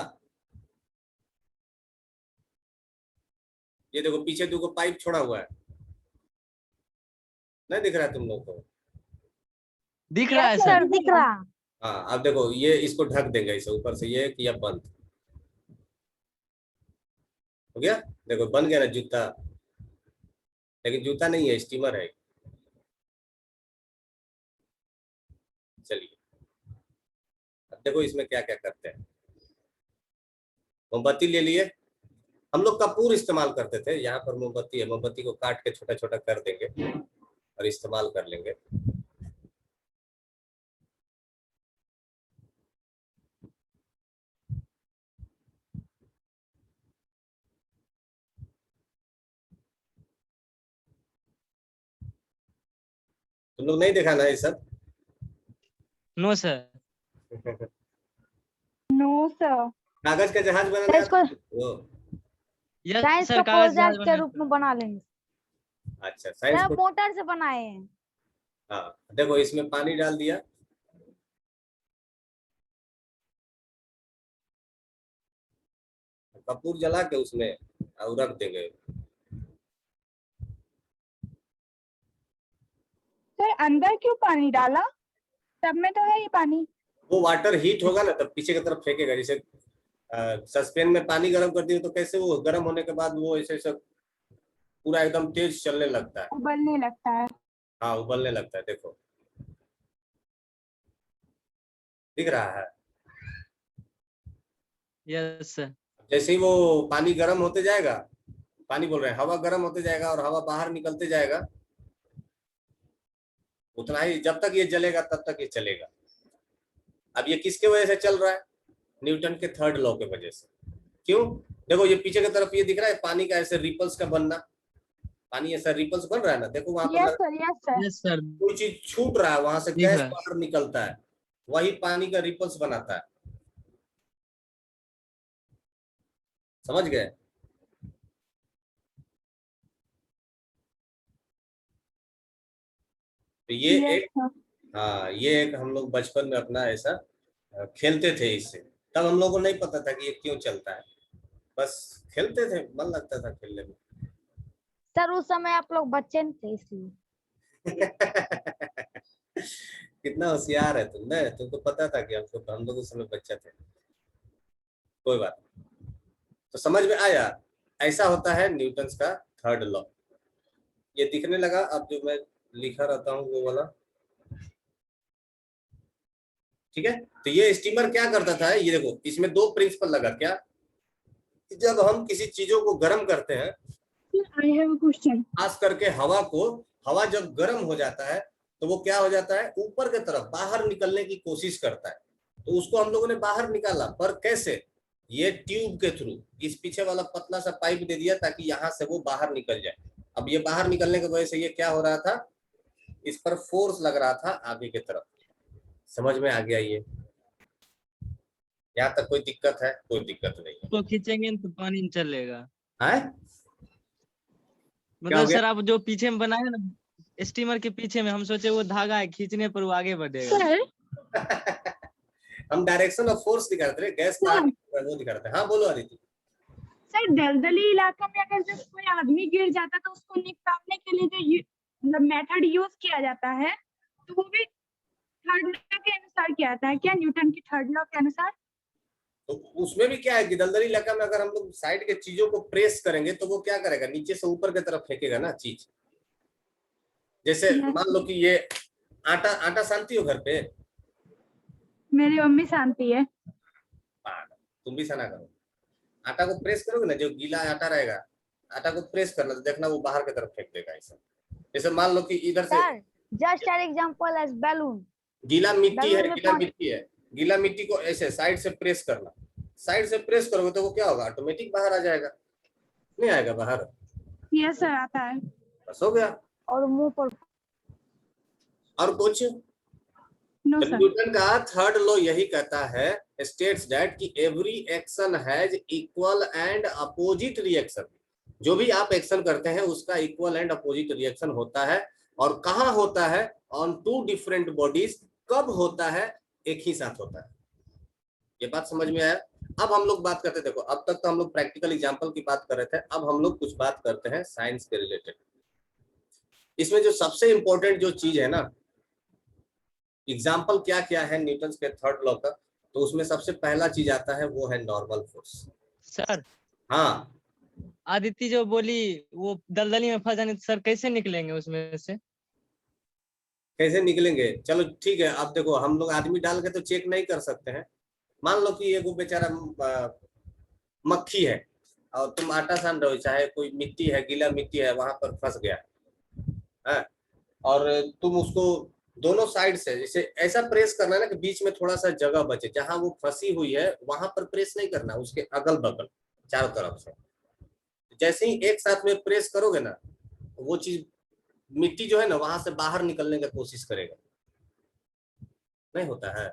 ये देखो पीछे दो पाइप छोड़ा हुआ है, नहीं दिख रहा है तुम लोग को? दिख रहा है सर सर। दिख रहा। हाँ अब देखो ये इसको ढक देंगे इसे ऊपर से, ये किया बंद, हो गया। देखो बन गया ना जूता, लेकिन जूता नहीं है, स्टीमर है। चलिए अब देखो इसमें क्या क्या करते हैं। मोमबत्ती ले लिए, हम लोग कपूर इस्तेमाल करते थे, यहाँ पर मोमबत्ती है, मोमबत्ती को काट के छोटा छोटा कर देंगे और इस्तेमाल कर लेंगे। तुम लोग नहीं देखा ना ये सब? No sir. No sir. कागज का जहाज सर बनाना इसको वो। यस साइंस सर, का कागज जहाज प्रोजेक्ट के रूप में बना लेंगे। अच्छा साइंस सर को। मोटर से बनाए हैं। हाँ देखो इसमें पानी डाल दिया, कपूर जला के उसमें और रख देंगे। सर अंदर क्यों पानी डाला? सब में तो है ये पानी। वो वाटर हीट होगा ना तब पीछे की तरफ फेंकेगा। जैसे सस्पेन में पानी गर्म कर दिए तो कैसे वो गर्म होने के बाद वो ऐसे ऐसे पूरा एकदम तेज चलने लगता है। उबलने लगता है। हाँ उबलने लगता है, देखो दिख रहा है। Yes sir. जैसे ही वो पानी गर्म होते जाएगा, पानी बोल रहे हैं, हवा गर्म होते जाएगा और हवा बाहर निकलते जाएगा, उतना ही जब तक ये जलेगा तब तक ये चलेगा। अब ये किसके वजह से चल रहा है? न्यूटन के थर्ड लॉ के वजह से। क्यों? देखो ये पीछे की तरफ ये दिख रहा है पानी का ऐसे रिपल्स का बनना, पानी ऐसा रिपल्स बन रहा है ना, देखो वहां यस पर sir, yes sir. Yes sir. कोई चीज छूट रहा है, वहां से दिख गैस रहा है। बाहर निकलता है, वही पानी का रिपल्स बनाता है। समझ गए? तो ये यस एक, सर। हाँ ये एक हम लोग बचपन में अपना ऐसा खेलते थे इससे। तब हम लोग को नहीं पता था कि ये क्यों चलता है, बस खेलते थे, मन लगता था खेलने में। सर उस समय आप लोग बच्चे नहीं थे इसलिए। कितना होशियार है तुम, ने तुमको पता था कि हम लोग उस समय बच्चे थे। कोई बात नहीं। तो समझ में आया, ऐसा होता है न्यूटन्स का थर्ड लॉ। ये दिखने लगा अब जो मैं लिखा रहता हूँ वो वाला, ठीक है। तो ये स्टीमर क्या करता था, ये देखो इसमें दो प्रिंसिपल लगा। क्या? जब हम किसी चीजों को गर्म करते हैं, आई हैव अ क्वेश्चन। खास करके हवा को, हवा जब गर्म हो जाता है तो वो क्या हो जाता है, ऊपर की तरफ बाहर निकलने की कोशिश करता है। तो उसको हम लोगों ने बाहर निकाला, पर कैसे, ये ट्यूब के थ्रू, इस पीछे वाला पतला सा पाइप दे दिया ताकि यहाँ से वो बाहर निकल जाए। अब ये बाहर निकलने की वजह से ये क्या हो रहा था, इस पर फोर्स लग रहा था आगे की तरफ। समझ में आ गया ये? यहाँ तक कोई दिक्कत है? कोई दिक्कत नहीं है। तो खींचेंगे तो पानी नहीं चलेगा। है? क्या हो मतलब गया? सर आप जो पीछे में बनाए ना स्टीमर के पीछे में, हम सोचे वो धागा है, खींचने पर वो आगे बढ़ेगा। सर हम डायरेक्शन ऑफ फोर्स दिखाते रहे, गैस का वो दिखाते हैं। हाँ बोलो अदिति। सर दलदली इलाका में अगर जब कोई आदमी गिर जाता है तो उसको निकालने के लिए जो मतलब मेथड यूज किया जाता है, तो वो भी थर्ड लॉ के अनुसार किया जाता है क्या, न्यूटन की थर्ड लॉ के अनुसार? तो उसमें भी क्या है कि दलदली इलाका में अगर हम लोग साइड के चीजों को प्रेस करेंगे तो वो क्या करेगा, नीचे से ऊपर की तरफ फेंकेगा ना चीज। जैसे मान लो कि ये आटा, आटा सानती हो घर पे? मेरी मम्मी शांति है। तुम भी सना करो। आटा को प्रेस करोगे ना, जो गीला आटा रहेगा, आटा को प्रेस करना तो देखना वो बाहर की तरफ फेंक देगा ऐसा। जैसे मान लो कि इधर से sir just an example as balloon. गीला मिट्टी है, बैलून में गीला पानी- मिट्टी है, गीला मिट्टी को ऐसे साइड से प्रेस करना, साइड से प्रेस करोगे तो वो क्या होगा, ऑटोमेटिक बाहर आ जाएगा। नहीं आएगा बाहर? यस सर आता है। बस हो गया। और मुंह पर और कुछ? नो तो सर। न्यूटन का थर्ड लॉ यही कहता है, स्टेट्स दैट कि every action has equal and opposite reaction. जो भी आप एक्शन करते हैं उसका इक्वल एंड अपोजिट रिएक्शन होता है। और कहाँ होता है? On two different bodies. कब होता है? एक ही साथ होता है। ये बात समझ में आया? अब हम लोग बात करते, देखो अब तक तो हम लोग प्रैक्टिकल एग्जांपल की बात कर रहे थे, अब हम लोग कुछ बात करते हैं साइंस के रिलेटेड। इसमें जो सबसे इंपॉर्टेंट जो चीज है ना, एग्जाम्पल क्या क्या है न्यूटन के थर्ड लॉ का, तो उसमें सबसे पहला चीज आता है वो है नॉर्मल फोर्स। सर हाँ आदित्य जो बोली वो दलदली में फंस जाने, तो सर कैसे निकलेंगे उसमें से? कैसे निकलेंगे? चलो ठीक है, अब देखो हम लोग आदमी डाल के तो चेक नहीं कर सकते हैं। मान लो कि एगो बेचारा मक्खी है और तुम आटा सान रहे हो, चाहे कोई मिट्टी है, गीला मिट्टी है, वहां पर फंस गया है, और तुम उसको दोनों साइड से जैसे ऐसा प्रेस करना है ना कि बीच में थोड़ा सा जगह बचे, जहां वो फंसी हुई है वहां पर प्रेस नहीं करना, उसके अगल बगल चारों तरफ से। जैसे ही एक साथ में प्रेस करोगे ना, वो चीज मिट्टी जो है ना वहां से बाहर निकलने की कोशिश करेगा। नहीं होता है?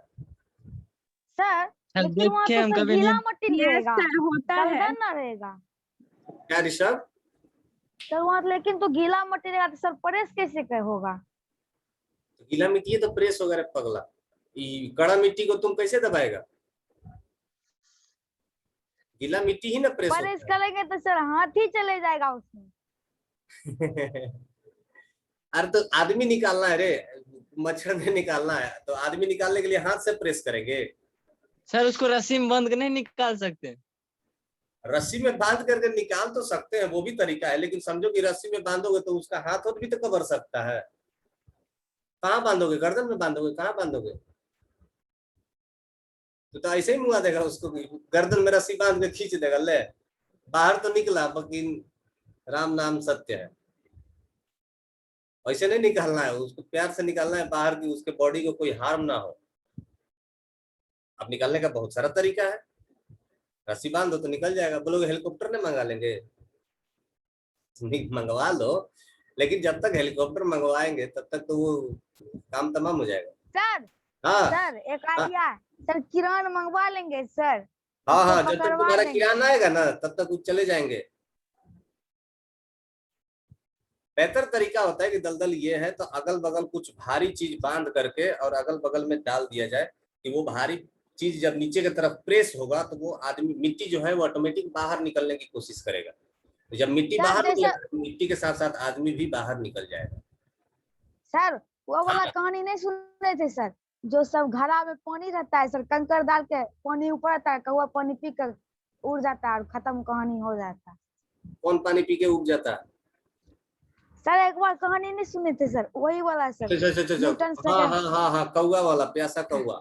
सर सर लेकिन वहाँ देखे तो हम सर कभी गीला नहीं। मट्टी यस रहेगा, सर होता है। दलदल ना रहेगा क्या ऋषभ? सर वहाँ, लेकिन तो गीला मट्टी रहेगा तो सर प्रेस कैसे कर होगा? गीला मिट्टी है तो प्रेस वगैरह पगला, कड़ा मिट्टी को तुम कैसे दबाएगा? गीला मिट्टी ही ना प्रेस प्रेस होता करेंगे तो सर हाथ ही चले जाएगा उसमें। है। अरे तो आदमी निकालना है रे, मच्छर नहीं निकालना है, तो आदमी निकालने के लिए हाथ से प्रेस करेंगे? सर उसको रस्सी में बंद कर नहीं निकाल सकते? रस्सी में बांध करके निकाल तो सकते हैं, वो भी तरीका है, लेकिन समझो कि रस्सी में बांधोगे तो उसका हाथ भी तो कबर सकता है। कहाँ बांधोगे? गर्दन में बांधोगे? कहाँ बांधोगे? तो ऐसे ही मुआ देगा उसको, गर्दन में रस्सी बांध के खींच देगा, ले बाहर तो निकला, लेकिन राम नाम सत्य है। ऐसे नहीं निकालना है, उसको प्यार से निकालना है बाहर की, उसके बॉडी को कोई हार्म ना हो। अब निकालने का बहुत सारा तरीका है, रस्सी बांध दो तो निकल जाएगा। बोलोगे हेलीकॉप्टर ने मंगा लेंगे? मंगवा लो, लेकिन जब तक हेलीकॉप्टर मंगवाएंगे तब तक तो वो काम तमाम हो जाएगा। सर हाँ सर एक आइडिया है, सर किरान मंगवा लेंगे सर। हाँ हाँ, उसको जब तक पकड़वा तुम्हारा लेंगे। किराना आएगा ना तब तक वो चले जाएंगे। बेहतर तरीका होता है कि दलदल ये है तो अगल बगल कुछ भारी चीज बांध करके और अगल बगल में डाल दिया जाए, कि वो भारी चीज जब नीचे की तरफ प्रेस होगा तो वो आदमी, मिट्टी जो है वो ऑटोमेटिक बाहर निकलने की कोशिश करेगा। तो जब मिट्टी सर, बाहर जैसे- निकलेगा तो मिट्टी के साथ साथ आदमी भी बाहर निकल जाएगा। सर वो वाला हाँ। कहानी नहीं सुने थे सर, जो सब घड़ा में पानी रहता है सर, कंकड़ डाल के पानी ऊपर आता है, कौवा पानी पी कर उड़ जाता है और खत्म, कहानी हो जाता है। कौन पानी पी के उग जाता है? सर एक बार कहानी नहीं सुने थे सर, वही वाला सर, न्यूटन हाँ हाँ हाँ हाँ, कौवा वाला, प्यासा कौवा।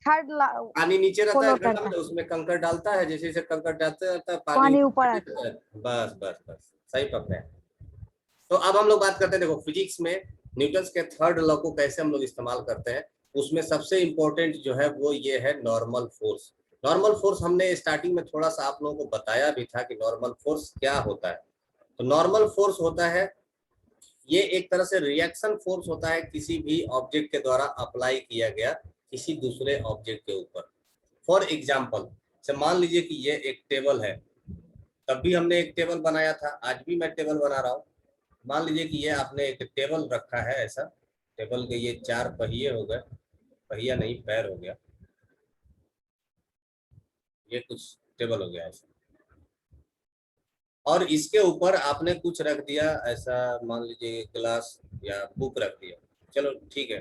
थर्ड पानी नीचे रहता है फॉलो घड़ा करता में, है। उसमें कंकड़ डालता है, जैसे जैसे कंकड़ डालते रहता है पानी ऊपर आता बस बस बस, सही पकड़े। तो अब हम लोग बात करते हैं, देखो फिजिक्स में न्यूटन के थर्ड लॉ को कैसे हम लोग इस्तेमाल करते हैं, उसमें सबसे इंपॉर्टेंट जो है वो ये है नॉर्मल फोर्स। नॉर्मल फोर्स हमने स्टार्टिंग में थोड़ा सा आप लोगों को बताया भी था कि नॉर्मल फोर्स क्या होता है। तो नॉर्मल फोर्स होता है, ये एक तरह से रिएक्शन फोर्स होता है किसी भी ऑब्जेक्ट के द्वारा अप्लाई किया गया किसी दूसरे ऑब्जेक्ट के ऊपर। फॉर एग्जाम्पल से मान लीजिए कि ये एक टेबल है, तब भी हमने एक टेबल बनाया था, आज भी मैं टेबल बना रहा हूँ। मान लीजिए कि ये आपने एक टेबल रखा है, ऐसा टेबल के ये 4 पहिए हो गए, पहिया नहीं पैर हो गया, ये कुछ टेबल हो गया ऐसा, और इसके ऊपर आपने कुछ रख दिया ऐसा, मान लीजिए ग्लास या बुक रख दिया, चलो ठीक है,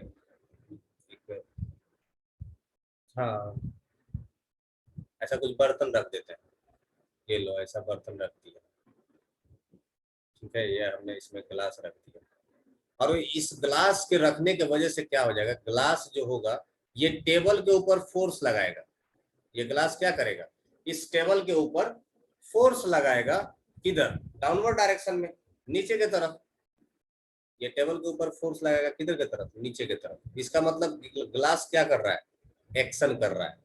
हाँ ऐसा कुछ बर्तन रख देते हैं, ये लो ऐसा बर्तन रख दिया, ठीक है, ये हमने इसमें ग्लास रख दिया। और इस ग्लास के रखने के वजह से क्या हो जाएगा, ग्लास जो होगा ये टेबल के ऊपर फोर्स लगाएगा। ये ग्लास क्या करेगा, इस टेबल के ऊपर फोर्स लगाएगा, किधर, डाउनवर्ड डायरेक्शन में, नीचे के तरफ। ये टेबल के ऊपर फोर्स लगाएगा किधर के तरफ, नीचे के तरफ। इसका मतलब ग्लास क्या कर रहा है, एक्शन कर रहा है,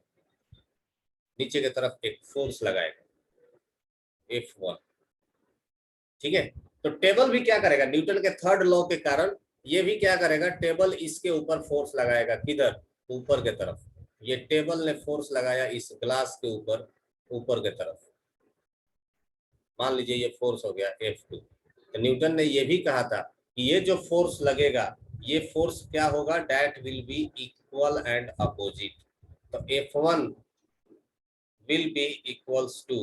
नीचे के तरफ एक फोर्स लगाएगा F1, ठीक है। तो टेबल भी क्या करेगा, न्यूटन के थर्ड लॉ के कारण ये भी क्या करेगा, टेबल इसके ऊपर फोर्स लगाएगा, किधर, ऊपर के तरफ। ये टेबल ने फोर्स लगाया इस ग्लास के ऊपर, ऊपर के तरफ, मान लीजिए ये फोर्स हो गया F2। तो न्यूटन ने ये भी कहा था कि ये जो फोर्स लगेगा, ये फोर्स क्या होगा, that will B equal and opposite. तो F1 will be equals to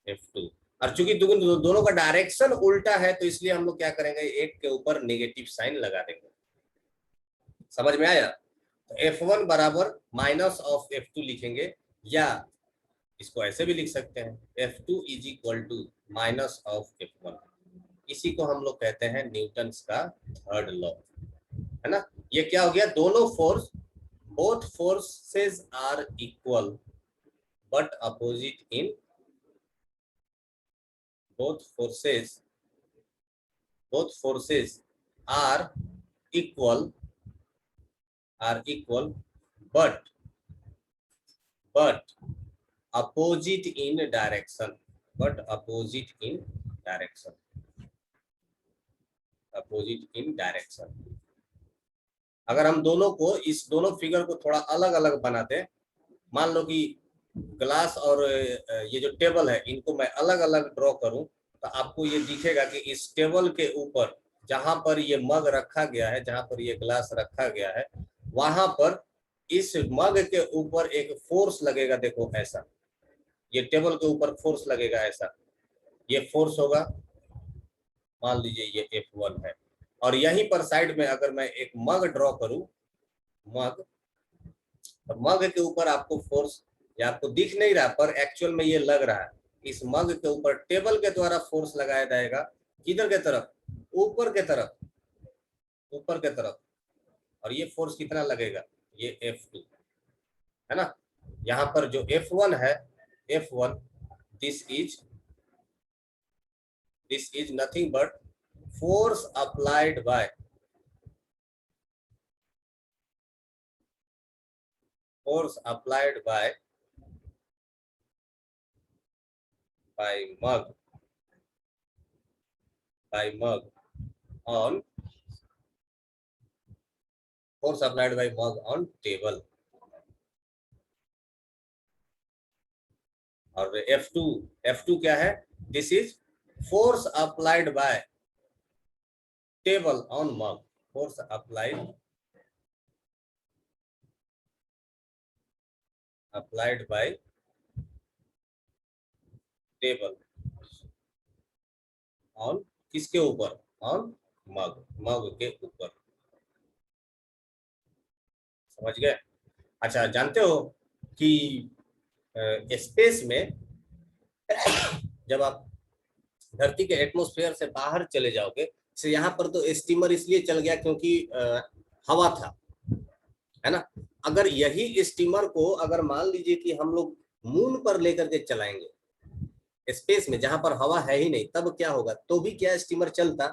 F2। और चूंकि दोनों का डायरेक्शन उल्टा है, तो इसलिए हम लोग क्या करेंगे, एक के ऊपर नेगेटिव साइन लगा देंगे। समझ में आया। तो F1 बराबर माइनस ऑफ F2 लिखेंगे, या इसको ऐसे भी लिख सकते हैं, F2 is equal to minus of F1। इसी को हम लोग कहते हैं न्यूटन्स का थर्ड लॉ, है ना। ये क्या हो गया, दोनों force, both forces are equal but opposite in, both forces are equal but opposite in direction, अगर हम दोनों को, इस दोनों फिगर को थोड़ा अलग अलग बनाते, मान लो कि ग्लास और ये जो टेबल है, इनको मैं अलग अलग ड्रॉ करूं, तो आपको ये दिखेगा कि इस टेबल के ऊपर जहां पर ये मग रखा गया है, जहां पर ये ग्लास रखा गया है, वहां पर इस मग के ऊपर एक फोर्स लगेगा। देखो ऐसा, ये टेबल के ऊपर फोर्स लगेगा ऐसा, ये फोर्स होगा, मान लीजिए ये F1 है। और यहीं पर साइड में अगर मैं एक मग ड्रॉ करूं, मग, तो मग के ऊपर आपको फोर्स, या आपको दिख नहीं रहा पर एक्चुअल में ये लग रहा है, इस मग के ऊपर टेबल के द्वारा फोर्स लगाया जाएगा, किधर के तरफ, ऊपर के तरफ, ऊपर के तरफ। और ये फोर्स कितना लगेगा, ये F2, है ना। यहाँ पर जो F1 है, F1, this is nothing but force applied by mug on table। और F2 क्या है, this is force applied by table on mug, force applied by table on, किसके ऊपर, ऑन मग के ऊपर। समझ गए। अच्छा, जानते हो कि स्पेस में जब आप धरती के एटमॉस्फेयर से बाहर चले जाओगे, से यहाँ पर तो स्टीमर इसलिए चल गया क्योंकि हवा था, है ना। अगर यही स्टीमर को अगर मान लीजिए कि हम लोग मून पर लेकर के चलाएंगे स्पेस में, जहां पर हवा है ही नहीं, तब क्या होगा, तो भी क्या स्टीमर चलता,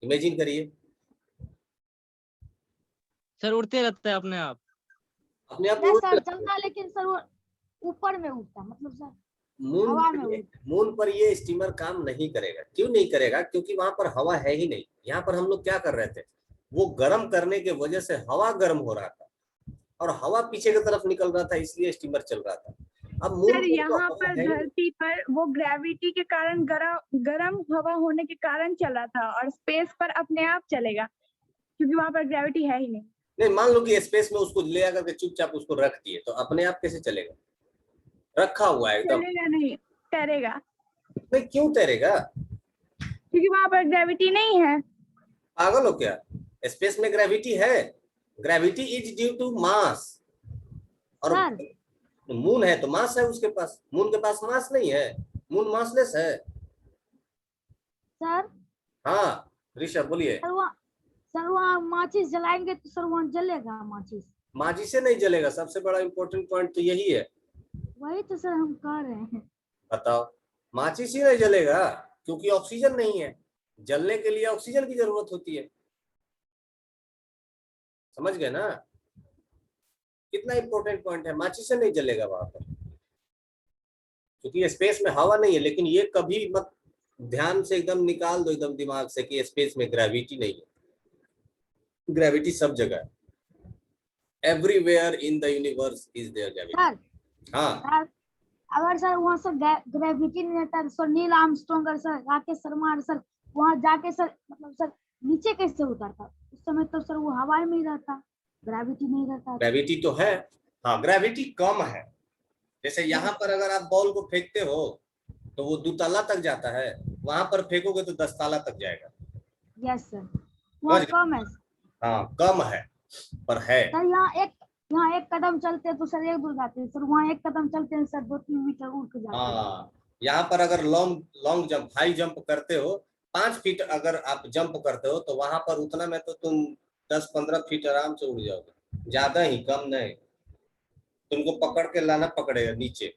इमेजिन करिए, सर उड़ते रहता है अपने आप। अपने आप नहीं उड़ सर चलता है, लेकिन सर वो ऊपर में उड़ता है, मतलब सर मून हवा पर में ये उड़ता मून पर ये स्टीमर काम नहीं करेगा। क्यों नहीं करेगा? क्योंकि वहां पर हवा है ही नहीं। यहाँ पर हम लोग क्या कर रहे थे, वो गर्म करने के वजह से हवा गर्म हो रहा था और हवा पीछे की तरफ निकल रहा था, इसलिए स्टीमर चल रहा था। अब मून सर पर तो यहाँ हवा पर है ही नहीं। धरती पर वो ग्रेविटी के कारण गरम हवा होने के कारण चला था, और स्पेस पर अपने आप चलेगा क्योंकि वहां पर ग्रेविटी है ही नहीं। नहीं, मान लो कि स्पेस में उसको ले आकर के चुपचाप उसको रख दिए, तो अपने आप कैसे चलेगा? रखा हुआ है एकदम। चलेगा नहीं, तैरेगा, नहीं, क्यों तैरेगा? क्योंकि वहां पर ग्रेविटी नहीं है। पागल हो क्या? स्पेस में ग्रेविटी है। Gravity is due to mass. और सर मून है तो मास है उसके पास। मून के पास मास नहीं है, मून मासलेस है। सर हाँ ऋषभ बोलिए। सर वहाँ माचिस जलाएंगे तो सर वहाँ जलेगा माचिस? माची से नहीं जलेगा, सबसे बड़ा इंपॉर्टेंट पॉइंट तो यही है। वही तो सर हम कह रहे हैं। बताओ, माची से नहीं जलेगा क्योंकि ऑक्सीजन नहीं है। जलने के लिए ऑक्सीजन की जरूरत होती है। समझ गए ना? कितना इंपॉर्टेंट पॉइंट है। माची से नहीं जलेगा वहां पर क्योंकि स्पेस में हवा नहीं है। लेकिन ये कभी मत ध्यान से एकदम निकाल दो एकदम दिमाग से कि स्पेस में ग्रेविटी नहीं है। ग्रेविटी सब जगह है। Everywhere in the universe is there gravity. Sir हाँ, सर अगर सर वहाँ सर ग्रेविटी नहीं रहता, सर नील आर्मस्ट्रांग और सर राकेश शर्मा और सर वहाँ जाके सर मतलब सर नीचे कैसे उतरता? उस समय तो सर वो हवा में ही रहता, ग्रेविटी नहीं रहता। ग्रेविटी तो है। हाँ, ग्रेविटी कम है। जैसे यहाँ पर अगर आप बॉल को फेंकते हो तो वो 2 ताला तक जाता है, वहां पर फेंकोगे तो 10 ताला तक जाएगा। यस सर वहाँ कम है। हाँ, कम है पर है। सर यहाँ एक कदम चलते हैं तो सर 1-2 जाते हैं, सर वहाँ एक कदम चलते हैं सर 2-3 मीटर उड़ के जाते हैं। हाँ, यहाँ पर अगर लॉन्ग जंप, हाई जंप करते हो, 5 फीट अगर आप जंप करते हो तो वहां पर उतना में तो तुम 10-15 फीट आराम से उड़ जाओगे। ज्यादा ही, कम नहीं। तुमको पकड़ के लाना पकड़ेगा नीचे।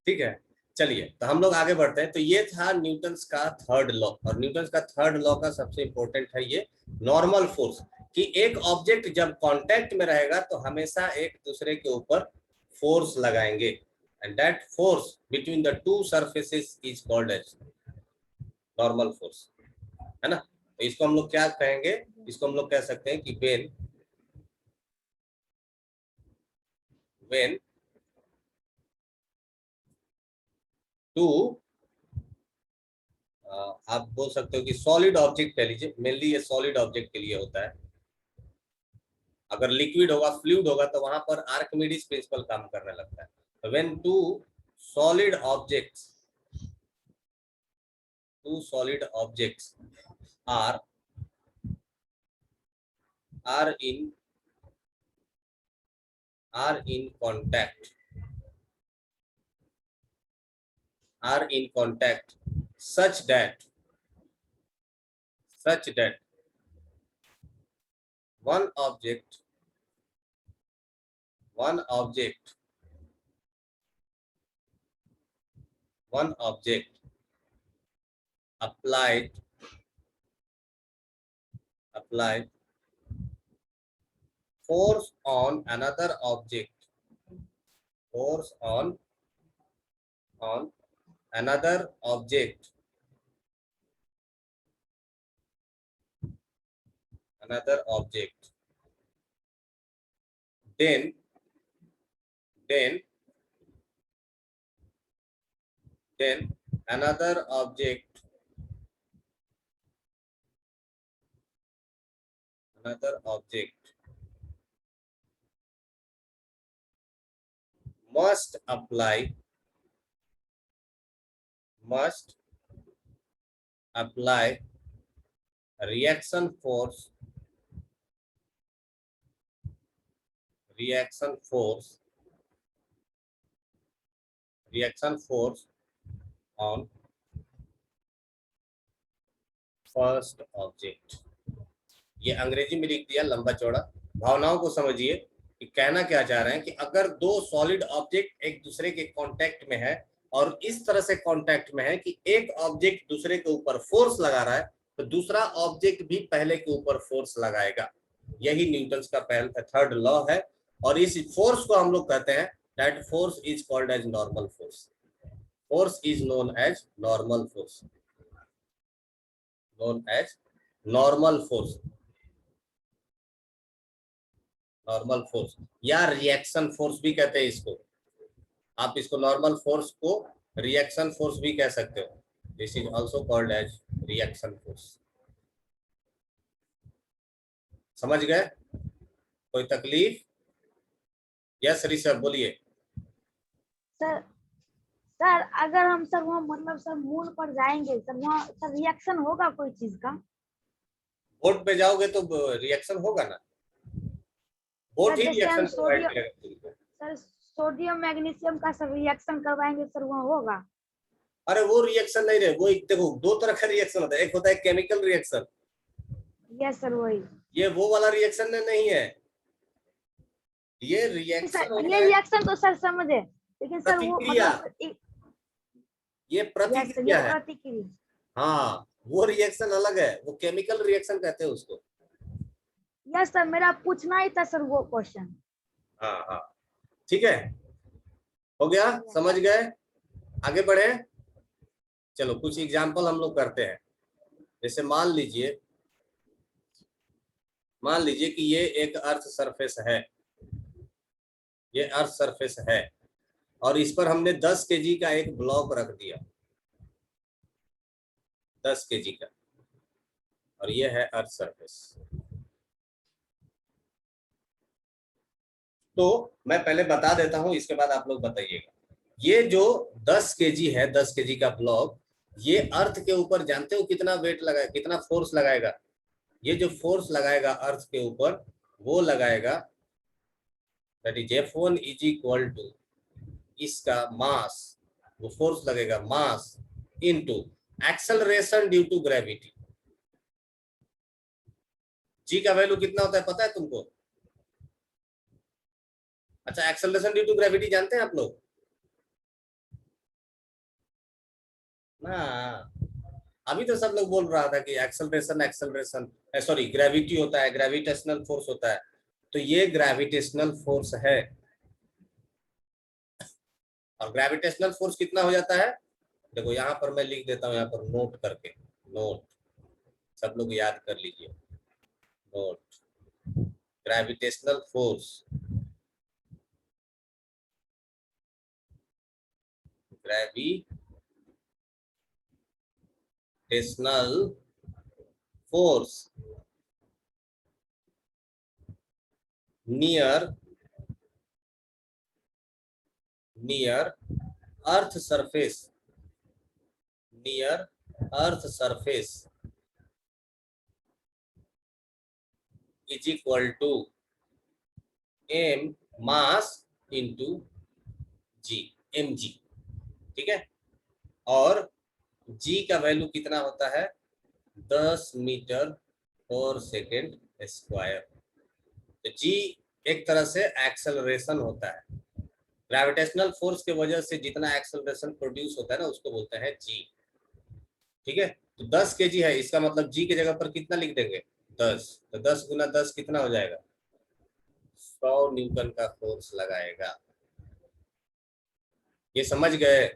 ठीक है, चलिए तो हम लोग आगे बढ़ते हैं। तो ये था न्यूटन्स का थर्ड लॉ, और न्यूटन्स का थर्ड लॉ का सबसे इंपॉर्टेंट है ये नॉर्मल फोर्स, कि एक ऑब्जेक्ट जब कांटेक्ट में रहेगा तो हमेशा एक दूसरे के ऊपर फोर्स लगाएंगे, and that force between the two surfaces is called as normal force, है ना? तो इसको हम लोग क्या कहेंगे? इसको हम लोग कह सकते हैं कि when टू आप बोल सकते हो कि सॉलिड ऑब्जेक्ट कह लीजिए, मेनली ये सॉलिड ऑब्जेक्ट के लिए होता है। अगर लिक्विड होगा, फ्लूइड होगा, तो वहां पर आर्किमिडीज प्रिंसिपल काम करने लगता है। तो when two solid objects are in contact such that one object applied force on another object then another object must apply reaction force on first object. ये अंग्रेजी में लिख दिया लंबा चौड़ा, भावनाओं को समझिए कि कहना क्या चाह रहे हैं कि अगर दो सॉलिड ऑब्जेक्ट एक दूसरे के कांटेक्ट में है और इस तरह से कांटेक्ट में है कि एक ऑब्जेक्ट दूसरे के ऊपर फोर्स लगा रहा है, तो दूसरा ऑब्जेक्ट भी पहले के ऊपर फोर्स लगाएगा। यही न्यूटन का पहला थर्ड लॉ है, और इस फोर्स को हम लोग कहते हैं that force is called as normal force. Force is known as normal force, known as normal force, normal force या रिएक्शन फोर्स भी कहते हैं इसको। आप इसको नॉर्मल फोर्स को रिएक्शन फोर्स भी कह सकते हो। This is also called as reaction force. समझ गए? कोई तकलीफ? यस ऋषभ बोलिए। सर सर अगर हम सर वहाँ मतलब सर मून पर जाएंगे सर, वहाँ सर रिएक्शन होगा कोई चीज का? बोट पे जाओगे तो रिएक्शन होगा ना, बोट ही जैसे हम रिएक्शन प्रोवाइड करेगा तुमको। सर सोडियम मैग्नीशियम का सर रिएक्शन करवाएंगे सर, वहाँ होगा? अरे वो रिएक्शन नहीं रहे, वो एक देखो दो तरह का रिएक्शन होता है, एक होता है केमिकल रिएक्शन, यस सर वही। ये वो वाला रिएक्शन नहीं है। ये रिएक्शन सर होता ये है रिएक्शन तो सर समझे, लेकिन सर वो प्रतिक्रिया, मतलब ये यस सर प्रतिक्रिया ये है। प्रतिक्रिया। हाँ वो रिएक्शन अलग है, वो केमिकल रिएक्शन कहते हैं उसको। यस सर मेरा पूछना ही था सर वो क्वेश्चन। हाँ हाँ ठीक है, हो गया, समझ गए? आगे बढ़े, चलो कुछ एग्जाम्पल हम लोग करते हैं। जैसे मान लीजिए कि ये एक अर्थ सरफेस है, ये अर्थ सरफेस है, और इस पर हमने 10 kg का एक ब्लॉक रख दिया, 10 kg का, और ये है अर्थ सरफेस। तो मैं पहले बता देता हूं, इसके बाद आप लोग बताइएगा। ये जो 10 kg है, 10 kg का ब्लॉक, ये अर्थ के ऊपर जानते हो कितना वेट लगाएगा, कितना फोर्स लगाएगा? ये जो फोर्स लगाएगा अर्थ के ऊपर, वो लगाएगा that is F1 is equal to इसका मास, वो फोर्स लगेगा mass into acceleration due to gravity. G का वैल्यू कितना होता है पता है तुमको? अच्छा एक्सेलरेशन ड्यू टू ग्रेविटी जानते हैं आप लोग ना? अभी तो सब लोग बोल रहा था कि एक्सेलरेशन सॉरी ग्रेविटी होता है, ग्रेविटेशनल फोर्स होता है। तो ये ग्रेविटेशनल फोर्स है, और ग्रेविटेशनल फोर्स कितना हो जाता है? देखो यहाँ पर मैं लिख देता हूँ, यहाँ पर नोट करके, नोट सब लोग याद कर लीजिए, note gravitational force, gravitational force near earth surface, near earth surface is equal to m mass into G, mg, ठीक है? और g का वैल्यू कितना होता है? 10 मीटर पर सेकेंड स्क्वायर। तो g एक तरह से एक्सेलरेशन होता है, ग्रेविटेशनल फोर्स के वजह से जितना एक्सेलरेशन प्रोड्यूस होता है ना, उसको बोलते हैं g। ठीक है, तो 10 kg है, इसका मतलब g की जगह पर कितना लिख देंगे? 10। तो 10 गुना 10 कितना हो जाएगा? 100 न्यूटन का फोर्स लगाएगा। ये समझ गए?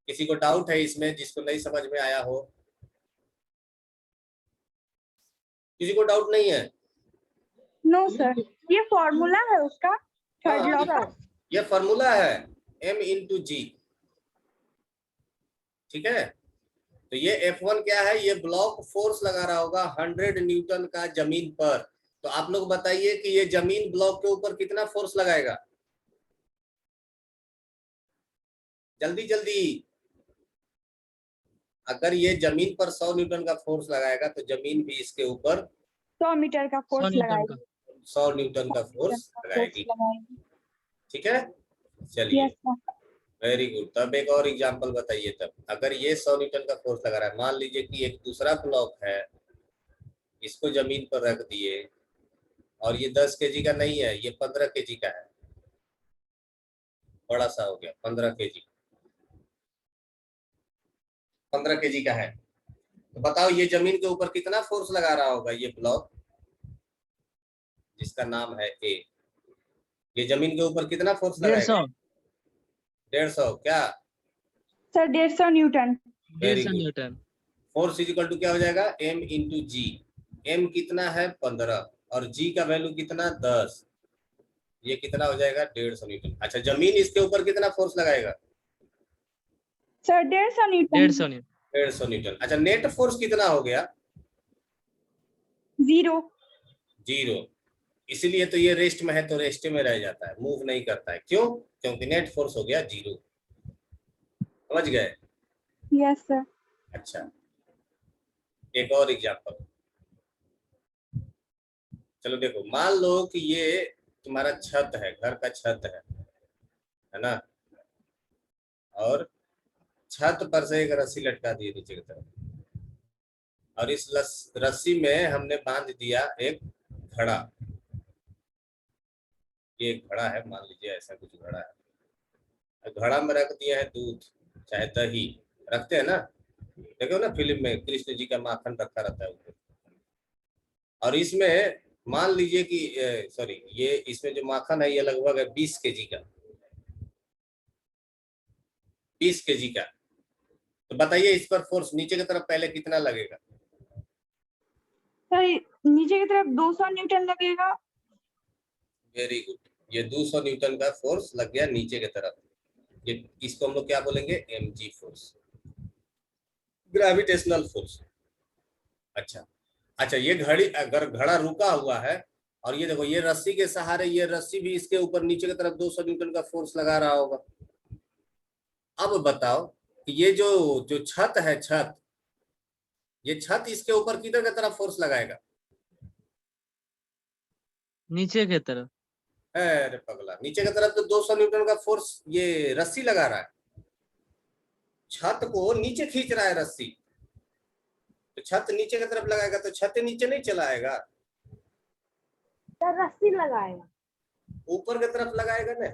किसी को डाउट है इसमें, जिसको नहीं समझ में आया हो? किसी को डाउट नहीं है? नो सर, ये फॉर्मूला है उसका थर्ड लॉ का। ये फॉर्मूला है m इंटू जी, ठीक है? तो ये F1 क्या है? ये ब्लॉक फोर्स लगा रहा होगा 100 न्यूटन का जमीन पर। तो आप लोग बताइए कि ये जमीन ब्लॉक के ऊपर कितना फोर्स लगाएगा? जल्दी जल्दी। अगर ये जमीन पर 100 न्यूटन का फोर्स लगाएगा तो जमीन भी इसके ऊपर 100 मीटर का 100 फोर्स न्यूटन लगाएगी। का। 100 न्यूटन का फोर्स लगाएगी, ठीक है? चलिए यस सर। Very good. तब एक और एग्जांपल बताइए। तब अगर ये 100 न्यूटन का फोर्स लगा रहा है, मान लीजिए कि एक दूसरा ब्लॉक है, इसको जमीन पर रख दिए, और ये 10 kg का नहीं है, ये 15 kg का है, बड़ा सा हो गया 15 kg। 15 kg का है, तो बताओ ये जमीन के ऊपर कितना फोर्स लगा रहा होगा ये ब्लॉक जिसका नाम है ए, ये जमीन के ऊपर कितना फोर्स लगाएगा? 150 150। क्या? Sir 150 newton. Very 150 good. Newton. Force is equal to क्या हो जाएगा? m इंटू जी। m कितना है? 15 और g का वैल्यू कितना? 10। ये कितना हो जाएगा? 150 न्यूटन। अच्छा, जमीन इसके ऊपर कितना फोर्स लगाएगा? Sir 150 Newton. 150 न्यूटन। 150 न्यूटन। अच्छा, नेट फोर्स कितना हो गया? 0। 0। इसीलिए तो ये रेस्ट में है, तो रेस्ट में रह जाता है, मूव नहीं करता है। क्यों? क्योंकि नेट फोर्स हो गया 0। समझ गए? Yes sir. अच्छा, एक और एग्जांपल। चलो देखो, मान लो कि ये तुम्हारा छत है, घर का छत है ना, और छत पर से एक रस्सी लटका दी नीचे की तरफ, और इस रस्सी में हमने बांध दिया एक घड़ा। ये एक घड़ा है, मान लीजिए ऐसा कुछ घड़ा है। घड़ा में रख दिया है दूध, चाहे दही रखते हैं ना, देखो ना फिल्म में कृष्ण जी का माखन रखा रहता है ऊपर, और इसमें मान लीजिए कि सॉरी, ये इसमें जो माखन है ये लगभग है 20 kg का, 20 kg का। तो बताइए इस पर फोर्स नीचे की तरफ पहले कितना लगेगा? सर नीचे की तरफ 200 न्यूटन लगेगा। Very good. ये 200 न्यूटन का फोर्स लग गया नीचे की तरफ। ये इसको हम लोग क्या बोलेंगे? mg force, gravitational force. अच्छा अच्छा, ये घड़ी अगर घड़ा रुका हुआ है और ये देखो ये रस्सी के सहारे, ये रस्सी भी इसके ऊपर नीचे की तरफ 200 न्यूटन का फोर्स लगा रहा होगा। अब बताओ कि ये जो जो छत है, छत, ये छत इसके ऊपर किधर की तरफ फोर्स लगाएगा? नीचे की तरफ। अरे पगला, नीचे की तरफ तो 200 न्यूटन का फोर्स ये रस्सी लगा रहा है, छत को नीचे खींच रहा है रस्सी। तो छत नीचे की तरफ लगाएगा तो छत नीचे नहीं चलाएगा, सर रस्सी लगाएगा। ऊपर की तरफ लगाएगा ना,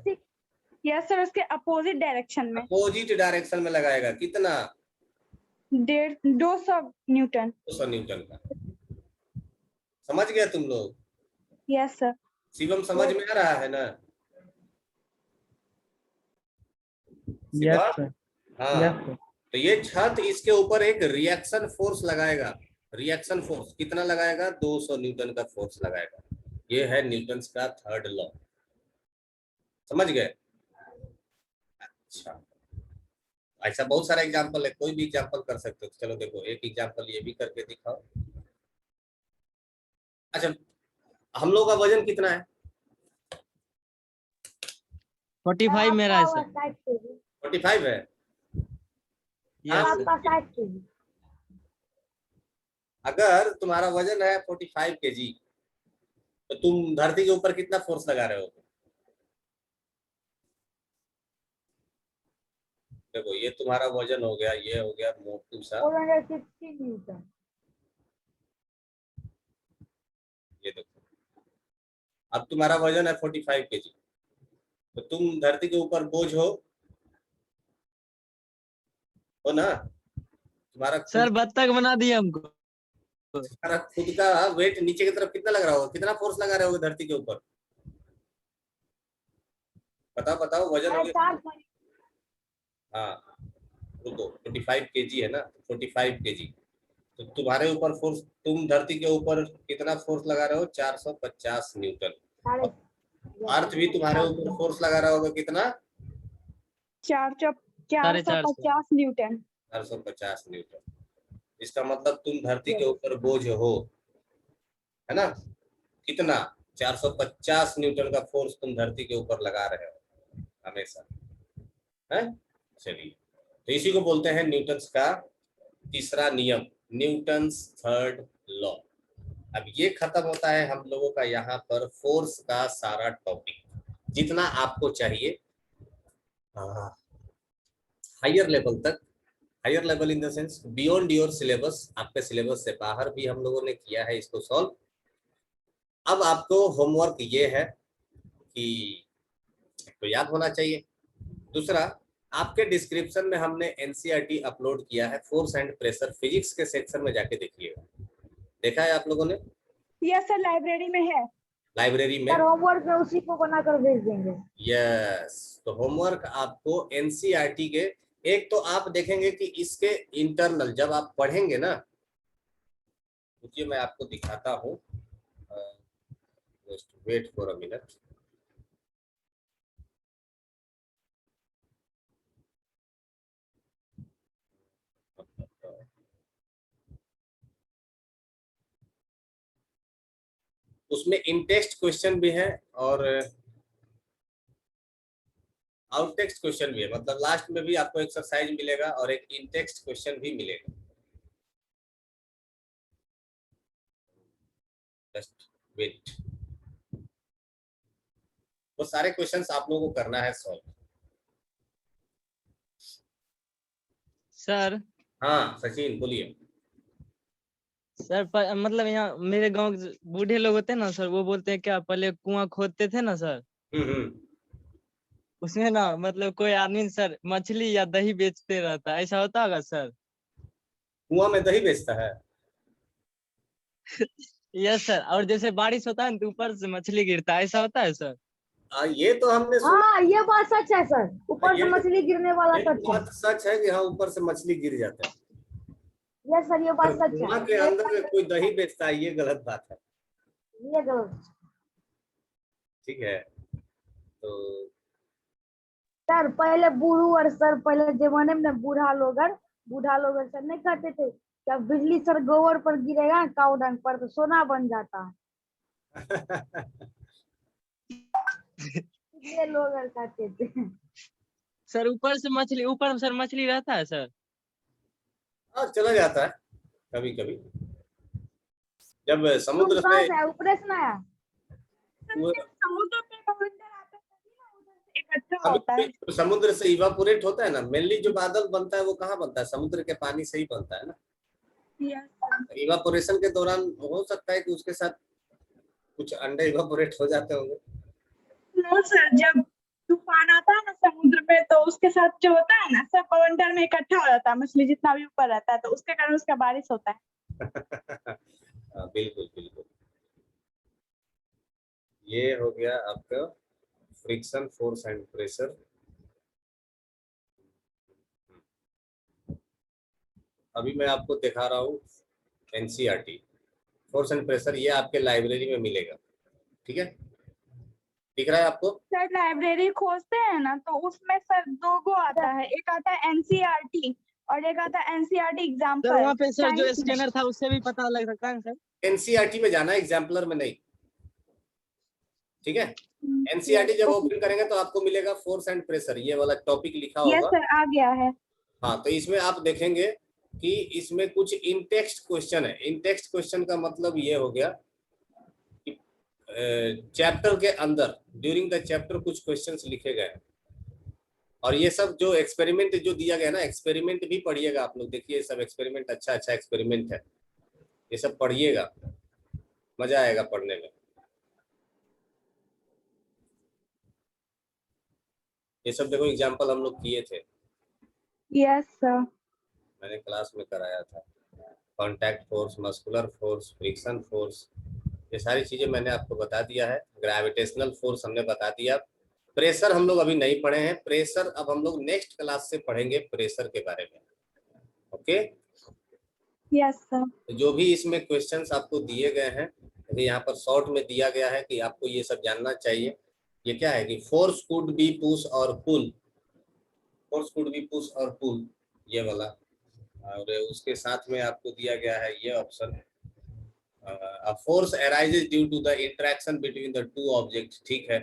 यस सर, उसके अपोजिट डायरेक्शन में। अपोजिट डायरेक्शन में लगाएगा। कितना? 200 न्यूटन। 200 न्यूटन का। समझ गया तुम लोग? Yes sir. शिवम समझ में आ रहा है ना? यस शिवम? सर। हाँ। Yes sir. तो ये छत इसके ऊपर एक रिएक्शन फोर्स लगाएगा। रिएक्शन फोर्स कितना लगाएगा? 200 न्यूटन का फोर्स लगाएगा। ये है न्यूटन्स का थर्ड लॉ। समझ गए? अच्छा, ऐसा बहुत सारा एग्जांपल है, कोई भी एग्जांपल कर सकते हो। चलो देखो, एक एग्जांपल ये भी करके दिखाओ। अच्छा, हम लोग का वजन कितना है? 45 मेरा है सर। 60 kg। 45 है। Yes sir. आपका 60 kg। अगर तुम्हारा वजन है 45 kg, तो तुम धरती के ऊपर कितना फोर्स लगा रहे हो? देखो, ये तुम्हारा वजन हो गया, ये हो गया मोटू सा, 460 न्यूटन। ये देखो। अब तुम्हारा वजन है 45 kg, तो तुम धरती के ऊपर बोझ हो ना? तुम्हारा सर बत्तख बना दिए हमको। तुम्हारा खुद का वेट नीचे की तरफ कितना लग रहा होगा? कितना फोर्स लगा रहे होगे धरती के ऊपर? बताओ बताओ, वजन हो गया। 4 हाँ, रुको, 45 kg है ना, 45 kg। तो तुम्हारे ऊपर फोर्स, तुम धरती के ऊपर कितना फोर्स लगा रहे हो? 450 न्यूटन। अर्थ भी तुम्हारे ऊपर फोर्स लगा रहा होगा कितना? 450 न्यूटन। 450 न्यूटन। इसका मतलब तुम धरती के ऊपर बोझ हो, है ना? कितना? 450 न्यूटन का फोर्स तुम धरती के ऊपर लगा रहे हो हमेशा, है? चलिए, तो इसी को बोलते हैं न्यूटन्स का तीसरा नियम, न्यूटन्स थर्ड लॉ। अब ये खत्म होता है हम लोगों का यहाँ पर फोर्स का सारा टॉपिक, जितना आपको चाहिए हायर लेवल तक। Higher level in the sense beyond your syllabus, आपके सिलेबस से बाहर भी हम लोगों ने किया है इसको सॉल्व। अब आपको होमवर्क ये है कि तो याद होना चाहिए, दूसरा आपके डिस्क्रिप्शन में हमने एनसीईआरटी अपलोड किया है, फोर्स एंड प्रेशर, फिजिक्स के सेक्शन में जाके देखिएगा। देखा है आप लोगों ने? यस सर, लाइब्रेरी में है। लाइब्रेरी में। सर होमवर्क में उसी को बनाकर भेज देंगे। यस, तो होमवर्क आपको एनसीईआरटी के, एक तो आप देखेंगे कि इसके इंटरनल जब आप पढ़ेंगे ना, रुकिए मैं आपको दिखाता हूँ, just wait for a minute. उसमें इन टेक्स्ट क्वेश्चन भी है और आउट टेक्स्ट क्वेश्चन भी है, मतलब लास्ट में भी आपको एक्सरसाइज मिलेगा और एक इन टेक्स्ट क्वेश्चन भी मिलेगा। जस्ट वेट, वो सारे क्वेश्चंस आप लोगों को करना है सॉल्व। सर। हाँ सचिन बोलिए। सर मतलब यहाँ मेरे गांव के बूढ़े लोग होते हैं ना सर, वो बोलते हैं क्या पहले कुआं खोदते थे ना सर, उसमें ना मतलब कोई आदमी सर मछली या दही बेचते रहता है, ऐसा होता होगा सर? कुआं में दही बेचता है? यस सर, और जैसे बारिश होता है ना तो ऊपर से मछली गिरता है, ऐसा होता है सर? ये तो हमने सुना। हाँ ये बात सच है सर, ऊपर से ये मछली गिरने वाला ये सच है। बात सच है कि हाँ ऊपर से मछली गिर जाता है, यस सर ये बात सच है। कुआं के अंदर कोई दही बेचता है, ये गलत बात है। ये गलत। ठीक है, तो सर पहले बूढ़ू और सर पहले जमाने में बूढ़ा लोग सर नहीं कहते थे क्या बिजली सर गोबर पर गिरेगा काऊ डंग पर तो सोना बन जाता है। ये लोग कहते थे। सर ऊपर से मछली, ऊपर सर मछली रहता है सर? हाँ चला जाता है कभी कभी, जब समुद्र कहाँ से से ऊपर से ना आया। समुद्र में बवंडर आता है तभी ना उधर से इकट्ठा होता है। समुद्र से इवापोरेट होता है ना, मेनली जो बादल बनता है वो कहाँ बनता है? समुद्र के पानी से ही बनता है ना। Yes sir. इवापोरेशन के दौरान हो सकता है कि उसके साथ कुछ अंडे इवापोरेट हो जाते होंगे। नो सर, जब तूफान आता है ना समुद्र में तो उसके साथ जो होता है ना सब बवंडर में इकट्ठा हो जाता है, मछली जितना भी ऊपर रहता है, तो उसके कारण उसका बारिश होता है। बिल्कुल बिल्कुल, ये हो गया आपका फ्रिक्शन, फोर्स एंड प्रेशर। अभी मैं आपको दिखा रहा हूँ एनसीईआरटी फोर्स एंड प्रेशर, ये आपके लाइब्रेरी में मिलेगा। ठीक है, दिख रहा है आपको? सर लाइब्रेरी खोजते हैं ना तो उसमें सर दो गो आता है, एक आता है एनसीईआरटी और एक आता है एनसीईआरटी सर एग्जाम्पल। वहाँ पे सर जो स्कैनर था उससे भी पता लग सकता है सर? एनसीईआरटी में जाना है, एग्जाम्पलर में नहीं। ठीक है, एनसीईआरटी जब ओपन करेंगे तो आपको मिलेगा फोर्स एंड प्रेशर, ये वाला टॉपिक लिखा यस होगा। सर आ गया है। हाँ, तो इसमें आप देखेंगे कि इसमें कुछ इन टेक्स्ट क्वेश्चन है। इन टेक्स्ट क्वेश्चन का मतलब ये हो गया कि चैप्टर के अंदर ड्यूरिंग द चैप्टर कुछ क्वेश्चंस लिखे गए हैं, और ये सब जो एक्सपेरिमेंट जो दिया गया ना, एक्सपेरिमेंट भी पढ़िएगा आप लोग, देखिए सब एक्सपेरिमेंट अच्छा अच्छा एक्सपेरिमेंट है, ये सब पढ़िएगा, मजा आएगा पढ़ने में। ये सब देखो एग्जाम्पल हम लोग किए थे, यस सर। मैंने क्लास में कराया था। Contact force, muscular force, friction force, ये सारी चीजें मैंने आपको बता दिया है। ग्रेविटेशनल फोर्स हमने बता दिया। प्रेशर हम लोग अभी नहीं पढ़े हैं, प्रेशर अब हम लोग नेक्स्ट क्लास से पढ़ेंगे प्रेशर के बारे में। Okay, yes sir. जो भी इसमें क्वेश्चंस आपको दिए गए हैं, यहाँ पर शॉर्ट में दिया गया है कि आपको ये सब जानना चाहिए। ये क्या है कि फोर्स कुड बी पुश और पुल, फोर्स कुड बी पुश और पुल, ये वाला, और उसके साथ में आपको दिया गया है ये option, force arises due to the interaction between the two objects. ठीक है,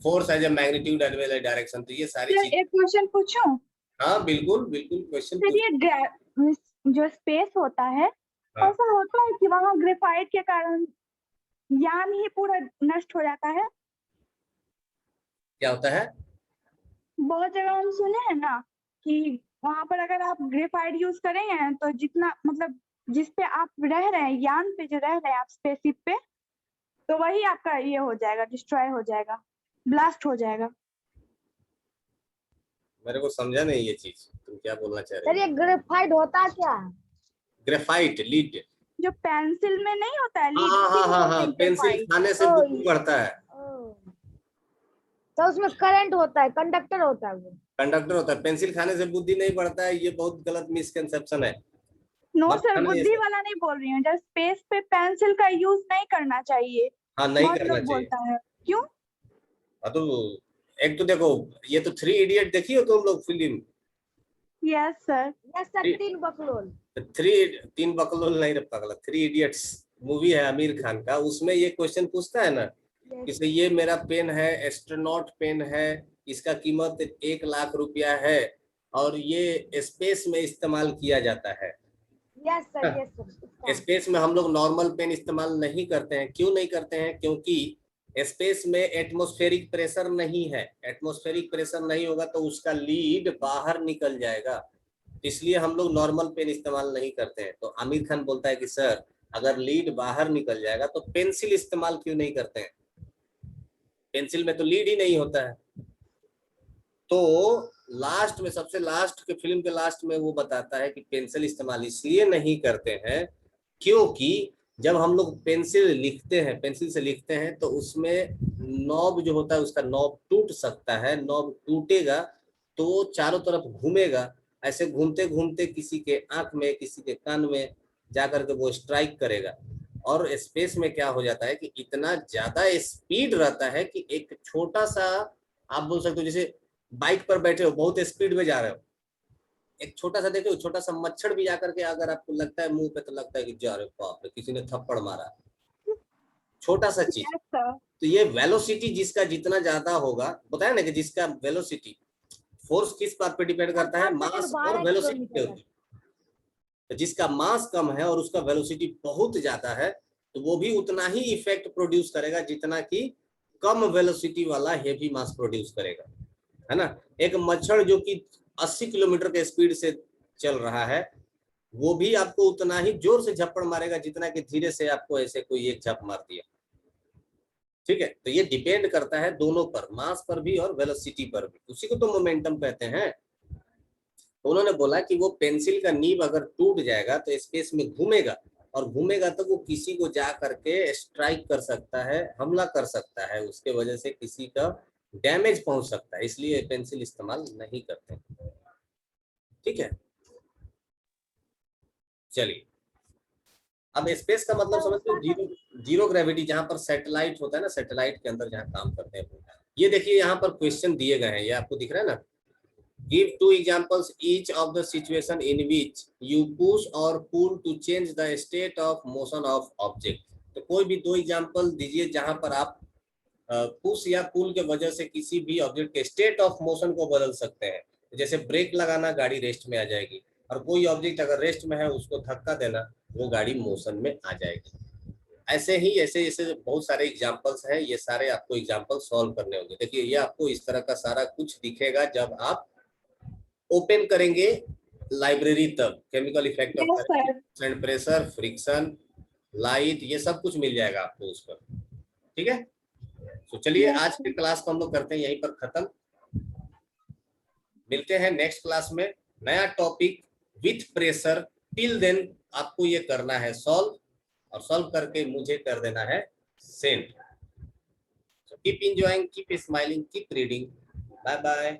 force as a magnitude as well as direction, तो ये सारी सर चीज। एक क्वेश्चन पूछूं? हाँ बिल्कुल बिल्कुल, क्वेश्चन सर ये जो स्पेस होता है, हाँ। ऐसा होता है कि वहाँ ग्रेफाइट के कारण यान ही पूरा नष्ट हो जाता है? क्या होता है? बहुत जगह हम सुने हैं ना कि वहां पर अगर आप ग्रेफाइट यूज करेंगे तो जितना मतलब जिस पे आप रह रहे हैं, यान पे जो रह रहे हैं आप स्पेसशिप पे, तो वही आपका ये हो जाएगा, डिस्ट्रॉय हो जाएगा, ब्लास्ट हो जाएगा। मेरे को समझा नहीं ये चीज, तुम क्या बोलना चाह सर रहे हो? ये ग्रेफाइट होता क्या है? ग्रेफाइट लीड, जो पेंसिल में नहीं होता है हाँ लीड, हाँ उसी हाँ को हाँ बोलते हाँ, हैं पेंसिल ग्रेफाइट। खाने से ओ, बुद्धि बढ़ता है। ओ, तो उसमें करंट होता है, कंडक्टर होता है वो। कंडक्टर होता है, पेंसिल खाने से बुद्धि नहीं बढ़ता है, ये बहुत गलत मिसकंसेप्शन है। नो मत सर, खाना ये बुद्धि सब। वाला नहीं बोल रही हूँ, जब स्पेस पे पेंसिल का यूज नहीं करना चाहिए, हाँ नहीं बहुत करना लोग चाहिए। बोलता है। क्यों? हाँ तो एक तो देखो, ये तो 3 इडियट देखी हो तुम लोग film? Yes sir. Yes sir, 3 बकलोल। 3 बकलोल नहीं रे पगला, 3 इडियट्स मूवी है आमिर खान का, उसमें ये क्वेश्चन पूछता है ना, कि ये मेरा पेन है, एस्ट्रोनॉट पेन है, इसका कीमत 1 लाख रुपया है और ये स्पेस में इस्तेमाल किया जाता है। Yes sir, yes sir. Space में हम लोग नॉर्मल पेन इस्तेमाल नहीं करते हैं, क्यों नहीं करते हैं? क्योंकि स्पेस में एटमॉस्फेरिक प्रेशर नहीं है, एटमॉस्फेरिक प्रेशर नहीं होगा तो उसका लीड बाहर निकल जाएगा, इसलिए हम लोग नॉर्मल पेन इस्तेमाल नहीं करते हैं। तो आमिर खान बोलता है कि सर अगर लीड बाहर निकल जाएगा तो पेंसिल इस्तेमाल क्यों नहीं करते हैं? पेंसिल में तो लीड ही नहीं होता है। तो लास्ट में, सबसे लास्ट के फिल्म के लास्ट में वो बताता है कि पेंसिल इस्तेमाल इसलिए नहीं करते हैं क्योंकि जब हम लोग पेंसिल लिखते हैं, पेंसिल से लिखते हैं, तो उसमें नॉब जो होता है उसका नॉब टूट सकता है, नॉब टूटेगा तो चारों तरफ घूमेगा, ऐसे घूमते घूमते किसी के आंख में, किसी के कान में जाकर के वो स्ट्राइक करेगा। और स्पेस में क्या हो जाता है कि इतना ज्यादा स्पीड रहता है कि एक छोटा सा, आप बोल सकते हो जैसे बाइक पर बैठे हो, बहुत स्पीड में जा रहे हो, एक छोटा सा देखो, छोटा सा मच्छर भी जाकर के अगर आपको लगता है मुंह पे, तो लगता है कि जा रे बाप रे किसी ने थप्पड़ मारा, छोटा सा चीज। Yes sir. तो ये वेलोसिटी जिसका जितना ज्यादा होगा, बताया ना कि जिसका वेलोसिटी, फोर्स किस बात पे डिपेंड करता है? मास और वेलोसिटी के ऊपर। तो जिसका मास कम है और उसका वेलोसिटी बहुत ज्यादा है, तो वो भी उतना ही इफेक्ट प्रोड्यूस करेगा जितना कि कम वेलोसिटी वाला हेवी मास प्रोड्यूस करेगा, है ना। एक मच्छर जो कि 80 किलोमीटर के स्पीड से चल रहा है, वो भी आपको उतना ही जोर से झप्पड़ मारेगा जितना कि धीरे से आपको ऐसे कोई एक झप मार दिया। ठीक है, तो ये डिपेंड करता है दोनों पर, मास पर भी और वेलोसिटी पर भी, उसी को तो मोमेंटम कहते हैं। तो उन्होंने बोला कि वो पेंसिल का नीब अगर टूट जाएगा तो स्पेस में घूमेगा, और घूमेगा तो वो किसी को जा करके स्ट्राइक कर सकता है, हमला कर सकता है, उसके वजह से किसी का डैमेज पहुंच सकता है, इसलिए पेंसिल इस्तेमाल नहीं करते। ठीक है, चलिए अब स्पेस का मतलब समझते हो, जीरो ग्रेविटी, जहां पर सैटेलाइट होता है ना, सैटेलाइट के अंदर जहां काम करते हैं। ये देखिए यहाँ पर क्वेश्चन दिए गए हैं, ये आपको दिख रहा है ना, give 2 examples each of the situation in which you push और pull to change the state of motion of object. तो कोई भी 2 एग्जांपल दीजिए जहां पर आप पुश या पुल के वजह से किसी भी ऑब्जेक्ट के स्टेट ऑफ मोशन को बदल सकते हैं। जैसे ब्रेक लगाना, गाड़ी रेस्ट में आ जाएगी, और कोई ऑब्जेक्ट अगर रेस्ट में है उसको धक्का देना, वो गाड़ी मोशन में आ जाएगी। ऐसे ही ऐसे बहुत सारे एग्जांपल्स हैं, ये सारे आपको एग्जांपल सॉल्व करने होंगे। देखिए ये आपको इस तरह का सारा कुछ दिखेगा जब आप ओपन करेंगे लाइब्रेरी, तब chemical effect of yes sir. And pressure, friction, light, ये सब कुछ मिल जाएगा आपको उस पर। ठीक है, तो चलिए यस आज के क्लास को हम लोग करते हैं यहीं पर खत्म। मिलते हैं नेक्स्ट क्लास में, नया topic with pressure. Till then आपको ये करना है सॉल्व, और सॉल्व करके मुझे कर देना है send. Keep enjoying, keep smiling, keep reading. Bye bye.